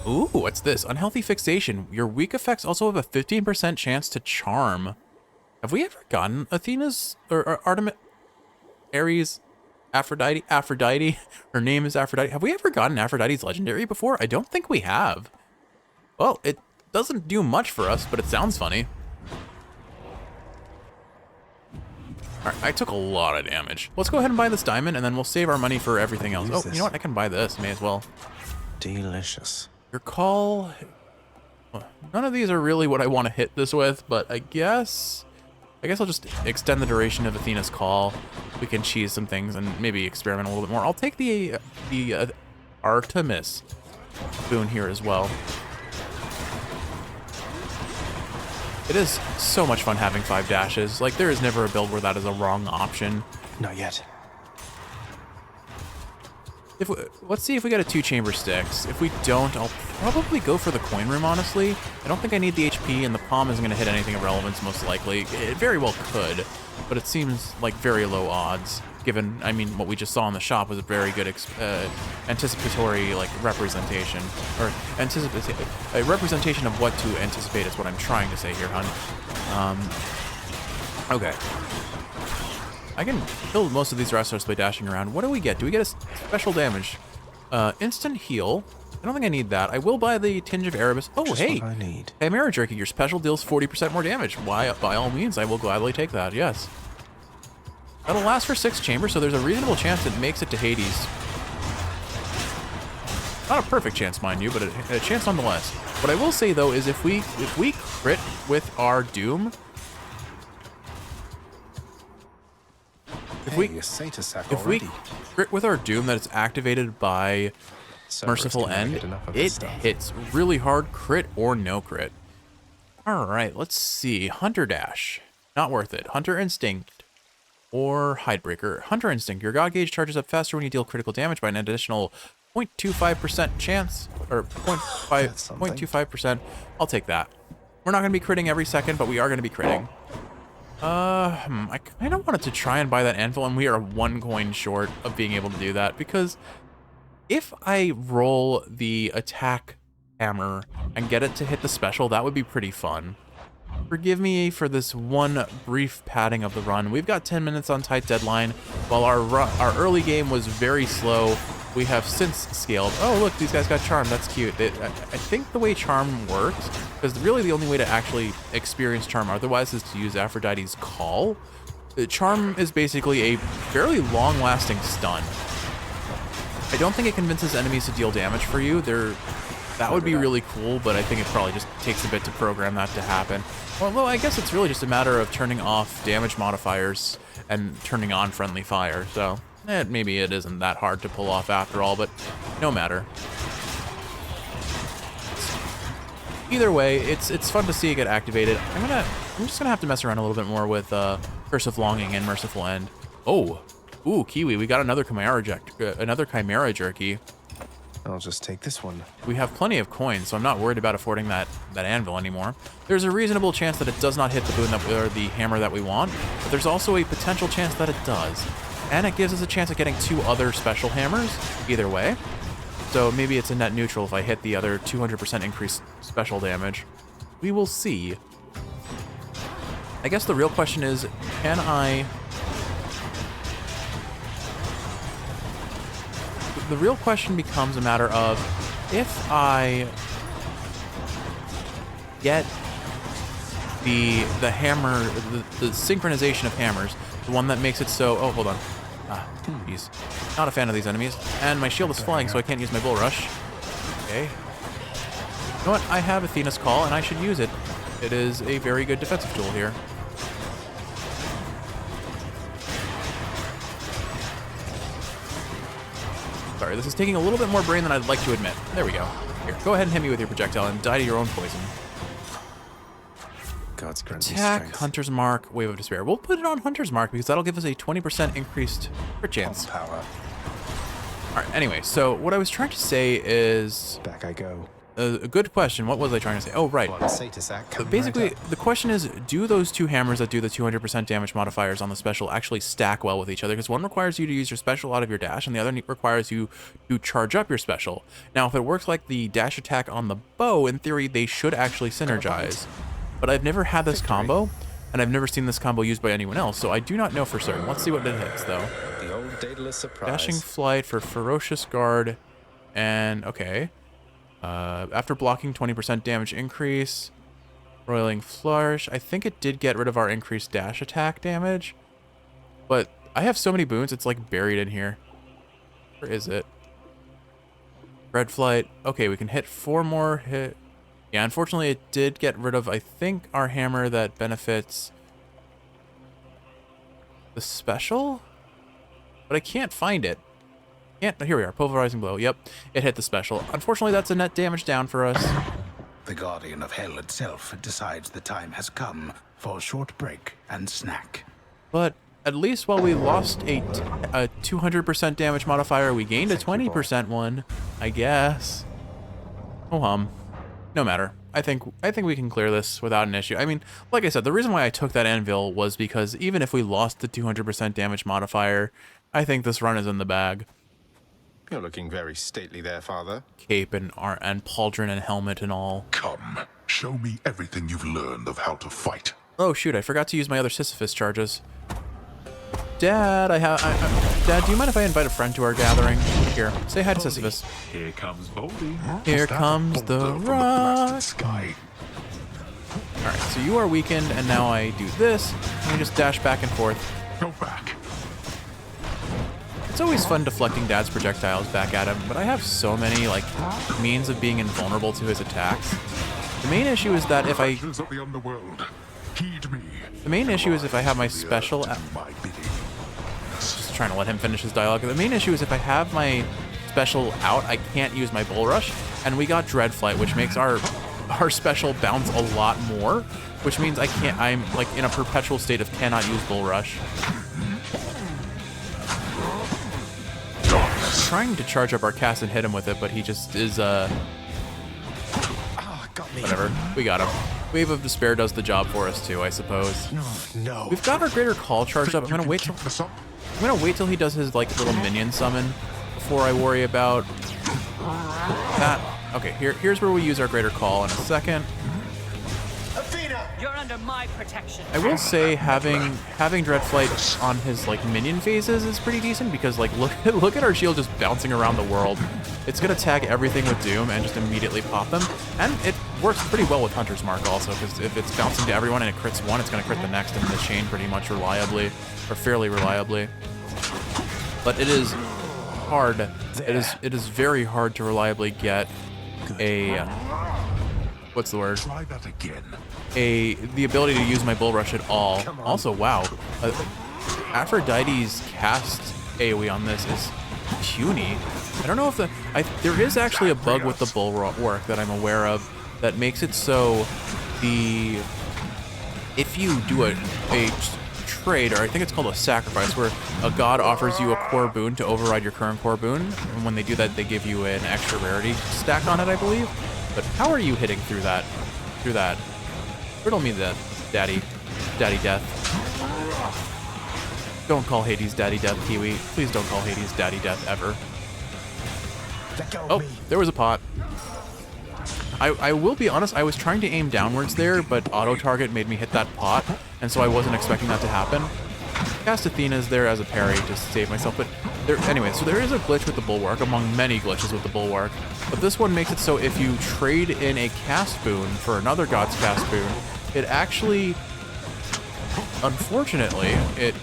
Ooh, what's this? Unhealthy Fixation. Your weak effects also have a 15% chance to charm. Have we ever gotten Athena's or Artemis, Ares, Aphrodite? Her name is Aphrodite. Have we ever gotten Aphrodite's legendary before? I don't think we have. Well, it doesn't do much for us, but it sounds funny. Alright, I took a lot of damage. Let's go ahead and buy this diamond, and then we'll save our money for everything else. Oh, you know what? I can buy this. May as well. Delicious. Your call... None of these are really what I want to hit this with, but I guess I'll just extend the duration of Athena's call. We can cheese some things and maybe experiment a little bit more. I'll take the Artemis boon here as well. It is so much fun having 5 dashes. Like, there is never a build where that is a wrong option. Not yet. Let's see if we get a 2-chamber Styx. If we don't, I'll probably go for the coin room, honestly. I don't think I need the HP, and the palm isn't going to hit anything of relevance, most likely. It very well could, but it seems like very low odds, given, I mean, what we just saw in the shop was a very good anticipatory, like, representation. Or, a representation of what to anticipate is what I'm trying to say here, hun. Okay. I can kill most of these wrestlers by dashing around. What do we get? Do we get a special damage? Instant heal. I don't think I need that. I will buy the Tinge of Erebus. Oh, Just hey! what I need. Chimera Jerky, your special deals 40% more damage. Why, by all means, I will gladly take that, yes. That'll last for 6 chambers, so there's a reasonable chance it makes it to Hades. Not a perfect chance, mind you, but a chance nonetheless. What I will say, though, is if we crit with our Doom... If we crit with our Doom that is activated by Merciful End, it hits really hard, crit or no crit. Alright, let's see. Hunter Dash. Not worth it. Hunter Instinct or Hidebreaker. Hunter Instinct. Your God Gauge charges up faster when you deal critical damage by an additional 0.25% chance, or 0.25%. I'll take that. We're not going to be critting every second, but we are going to be critting. I kind of wanted to try and buy that anvil, and we are 1 coin short of being able to do that, because if I roll the attack hammer and get it to hit the special, that would be pretty fun. Forgive me for this one brief padding of the run. We've got 10 minutes on tight deadline. While our early game was very slow, we have since scaled. Oh, look, these guys got Charm. That's cute. I think the way Charm works, because really the only way to actually experience Charm otherwise is to use Aphrodite's Call. Charm is basically a fairly long-lasting stun. I don't think it convinces enemies to deal damage for you. That would be really cool, but I think it probably just takes a bit to program that to happen. Although I guess it's really just a matter of turning off damage modifiers and turning on friendly fire, so maybe it isn't that hard to pull off after all, but no matter. Either way, it's fun to see it get activated. I'm just gonna have to mess around a little bit more with Curse of Longing and Merciful End. Oh, ooh, Kiwi, we got another Chimera Jerky. I'll just take this one. We have plenty of coins, so I'm not worried about affording that anvil anymore. There's a reasonable chance that it does not hit the boon or the hammer that we want, but there's also a potential chance that it does. And it gives us a chance of getting 2 other special hammers, either way. So maybe it's a net neutral if I hit the other 200% increased special damage. We will see. I guess the real question is, can I... The real question becomes a matter of, if I get the hammer, the synchronization of hammers, the one that makes it so... Oh, hold on. Jeez. Not a fan of these enemies. And my shield is flying, so I can't use my Bull Rush. Okay. You know what? I have Athena's Call, and I should use it. It is a very good defensive tool here. Sorry, this is taking a little bit more brain than I'd like to admit. There we go. Here, go ahead and hit me with your projectile and die to your own poison. God's grant me Attack, strength. Hunter's Mark, Wave of Despair. We'll put it on Hunter's Mark because that'll give us a 20% increased crit chance. Power. Alright, anyway, so what I was trying to say is... Back I go. A good question. What was I trying to say? Oh, right. Basically, the question is, do those 2 hammers that do the 200% damage modifiers on the special actually stack well with each other? Because one requires you to use your special out of your dash, and the other requires you to charge up your special. Now, if it works like the dash attack on the bow, in theory, they should actually synergize. But I've never had this combo, and I've never seen this combo used by anyone else, so I do not know for certain. Let's see what it hits, though. The old Daedalus surprise. Dashing Flight for Ferocious Guard, and... okay. After blocking, 20% damage increase. Roiling Flourish. I think it did get rid of our increased dash attack damage. But I have so many boons, it's like buried in here. Where is it? Red flight. Okay, we can hit 4 more hit. Yeah, unfortunately it did get rid of, I think, our hammer that benefits the special? But I can't find it. Can't, here we are, pulverizing blow. Yep, it hit the special. Unfortunately, that's a net damage down for us. The Guardian of Hell itself decides the time has come for a short break and snack. But at least while we lost a 200% damage modifier, we gained a 20% one, I guess. Oh no matter. I think we can clear this without an issue. I mean, like I said, the reason why I took that anvil was because even if we lost the 200% damage modifier, I think this run is in the bag. You're looking very stately there, Father. Cape and pauldron and helmet and all. Come, show me everything you've learned of how to fight. Oh shoot, I forgot to use my other Sisyphus charges. Dad, Dad, do you mind if I invite a friend to our gathering? Here, say hi to Sisyphus. Here comes Baldy. Here comes the rock. Alright, so you are weakened, and now I do this, and we just dash back and forth. Go back. It's always fun deflecting Dad's projectiles back at him, but I have so many, like, means of being invulnerable to his attacks. The main issue is that if I... The main issue is if I have my special... Just trying to let him finish his dialogue. The main issue is if I have my special out, I can't use my Bull Rush, and we got Dread Flight, which makes our special bounce a lot more, which means I can't... I'm, like, in a perpetual state of cannot use Bull Rush. Trying to charge up our cast and hit him with it, but he just is whatever. We got him. Wave of Despair does the job for us too, I suppose. No. We've got our Greater Call charged up. I'm gonna wait till he does his like little minion summon before I worry about that. Okay, here's where we use our Greater Call in a second. You're under my protection. I will say having Dreadflight on his like minion phases is pretty decent because like look at our shield just bouncing around the world. It's gonna tag everything with Doom and just immediately pop them, and it works pretty well with Hunter's Mark also because if it's bouncing to everyone and it crits one, it's gonna crit the next in the chain pretty much reliably or fairly reliably. But it is hard. It is very hard to reliably get a what's the word? Try that again. The ability to use my Bull Rush at all. Also, wow, Aphrodite's cast AoE on this is puny. I don't know if there is actually a bug with the Bull Work that I'm aware of that makes it so if you do a trade, or I think it's called a sacrifice, where a god offers you a core boon to override your current core boon, and when they do that, they give you an extra rarity stack on it, I believe. But how are you hitting through that? Riddle me that, Daddy Death. Don't call Hades Daddy Death, Kiwi. Please don't call Hades Daddy Death ever. Oh, there was a pot. I will be honest, I was trying to aim downwards there, but auto-target made me hit that pot, and so I wasn't expecting that to happen. Cast Athena's there as a parry to save myself, but anyway, so there is a glitch with the Bulwark, among many glitches with the Bulwark, but this one makes it so if you trade in a cast boon for another god's cast boon, it actually, unfortunately,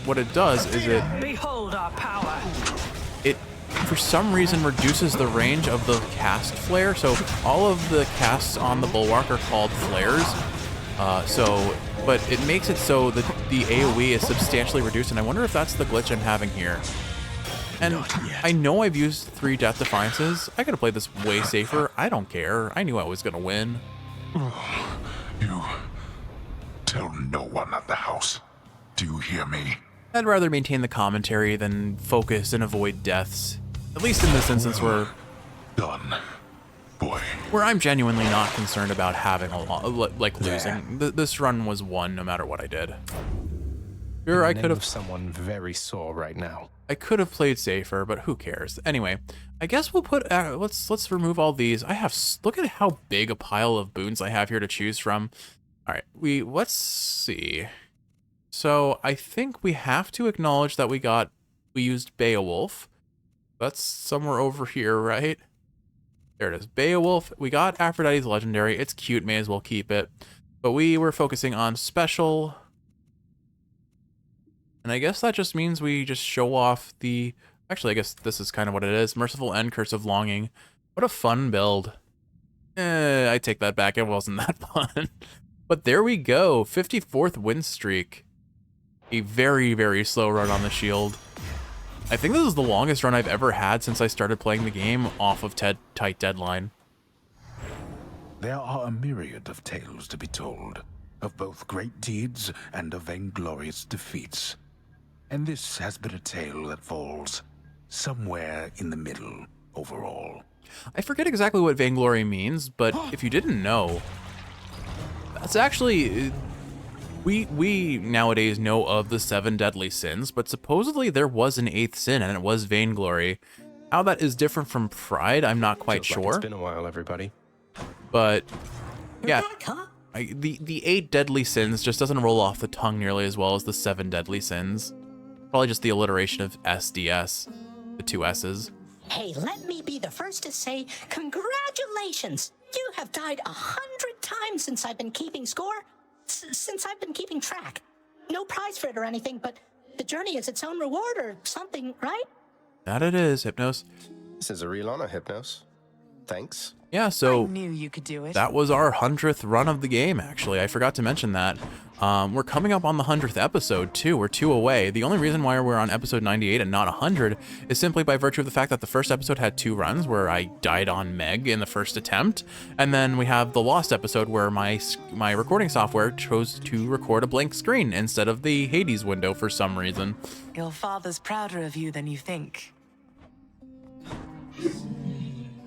what it does is Behold our power. It for some reason reduces the range of the cast flare, so all of the casts on the Bulwark are called flares, but it makes it so that the AoE is substantially reduced, and I wonder if that's the glitch I'm having here. And I know I've used 3 Death Defiances. I could have played this way safer. I don't care. I knew I was going to win. You tell no one at the house. Do you hear me? I'd rather maintain the commentary than focus and avoid deaths. At least in this instance Done. Boy. Where I'm genuinely not concerned about having a lot, like losing. This run was won no matter what I did. Sure, I could have someone very sore right now. I could have played safer, but who cares? Anyway, I guess we'll put let's remove all these. Look at how big a pile of boons I have here to choose from. All right, let's see. So I think we have to acknowledge that we used Beowulf. That's somewhere over here, right? There it is, Beowulf. We got Aphrodite's Legendary. It's cute, may as well keep it. But we were focusing on special. And I guess that just means we just show off the... Actually, I guess this is kind of what it is. Merciful End, Curse of Longing. What a fun build. I take that back. It wasn't that fun. But there we go. 54th win streak. A very, very slow run on the shield. I think this is the longest run I've ever had since I started playing the game off of tight deadline. There are a myriad of tales to be told, of both great deeds and of vainglorious defeats. And this has been a tale that falls somewhere in the middle overall. I forget exactly what vainglory means, but if you didn't know, that's actually... We nowadays know of the 7 deadly sins, but supposedly there was an 8th sin, and it was vainglory. How that is different from pride, I'm not quite sure. It's been a while, everybody. But yeah, the 8 deadly sins just doesn't roll off the tongue nearly as well as the 7 deadly sins. Probably just the alliteration of SDS, the 2 S's. Hey, let me be the first to say congratulations! You have died 100 times since I've been keeping score. Since I've been keeping track. No prize for it or anything, but the journey is its own reward or something, right? That it is, Hypnos. This is a real honor, Hypnos. Thanks. Yeah, so I knew you could do it. That was our 100th run of the game, actually. I forgot to mention that. We're coming up on the 100th episode, too. We're 2 away. The only reason why we're on episode 98 and not 100 is simply by virtue of the fact that the first episode had 2 runs where I died on Meg in the first attempt. And then we have the Lost episode where my recording software chose to record a blank screen instead of the Hades window for some reason. Your father's prouder of you than you think.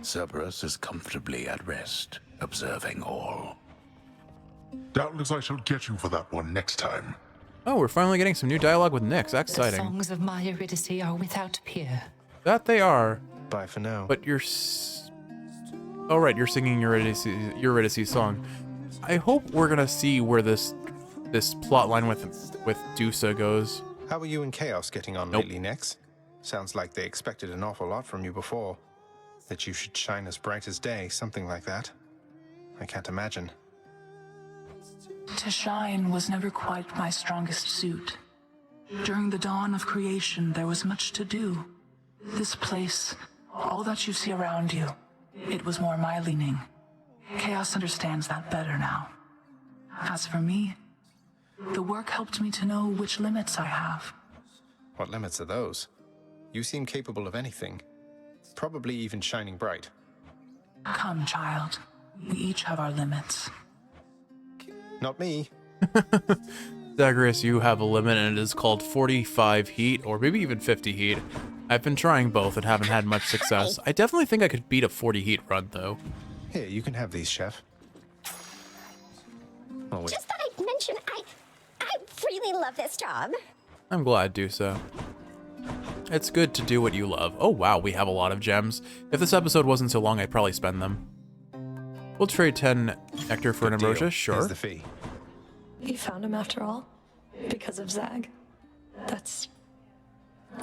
Cerberus is comfortably at rest, observing all. Doubtless I shall get you for that one next time. Oh, we're finally getting some new dialogue with Nyx. That's The exciting. songs of my Eurydice are without peer. That they are. Bye for now. But you're... Oh, right, you're singing Eurydice's song. I hope we're gonna see where this plot line with Dusa goes. How are you and Chaos getting on lately, Nyx? Sounds like they expected an awful lot from you before. That you should shine as bright as day, something like that. I can't imagine. To shine was never quite my strongest suit. During the dawn of creation, there was much to do. This place, all that you see around you, it was more my leaning. Chaos understands that better now. As for me, the work helped me to know which limits I have. What limits are those? You seem capable of anything. Probably even shining bright. Come, child. We each have our limits. Not me. Zagreus, you have a limit, and it is called 45 heat, or maybe even 50 heat. I've been trying both and haven't had much success. I definitely think I could beat a 40 heat run, though. Here, you can have these, Chef. Oh, wait. Just thought I'd mention, I really love this job. I'm glad, Dusa. It's good to do what you love. Oh wow, we have a lot of gems. If this episode wasn't so long, I'd probably spend them. We'll trade 10 nectar for an ambrosia, sure. Here's the fee. You found him after all? Because of Zag? That's...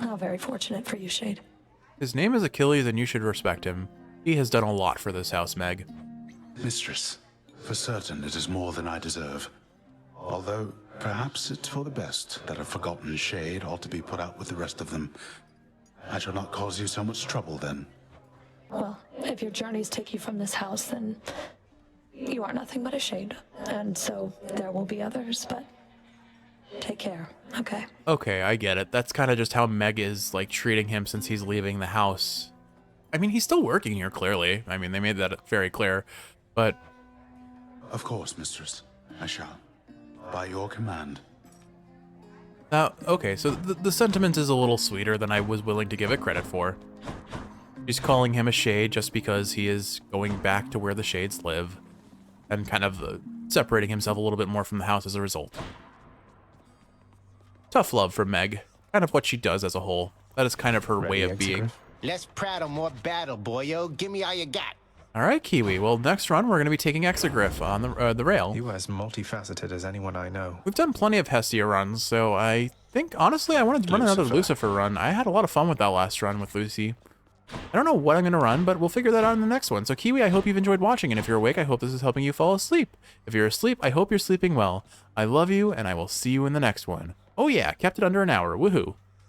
how very fortunate for you, Shade. His name is Achilles, and you should respect him. He has done a lot for this house, Meg. Mistress, for certain it is more than I deserve. Although, perhaps it's for the best that a forgotten shade ought to be put out with the rest of them. I shall not cause you so much trouble then. Well, if your journeys take you from this house, then you are nothing but a shade. And so there will be others, but take care, okay? Okay, I get it. That's kind of just how Meg is, like, treating him since he's leaving the house. I mean, he's still working here, clearly. I mean, they made that very clear, but... Of course, mistress. I shall. By your command. Now, okay, so the sentiment is a little sweeter than I was willing to give it credit for. She's calling him a shade just because he is going back to where the shades live, and kind of separating himself a little bit more from the house as a result. Tough love for Meg. Kind of what she does as a whole. That is kind of her way of being. Less prattle, more battle, boyo. Give me all you got. All right, Kiwi. Well, next run, we're going to be taking Exegriff on the rail. You are as multifaceted as anyone I know. We've done plenty of Hestia runs, so I think, honestly, I wanted to run another Lucifer run. I had a lot of fun with that last run with Lucy. I don't know what I'm going to run, but we'll figure that out in the next one. So, Kiwi, I hope you've enjoyed watching, and if you're awake, I hope this is helping you fall asleep. If you're asleep, I hope you're sleeping well. I love you, and I will see you in the next one. Oh, Oh yeah, kept it under an hour. Woohoo.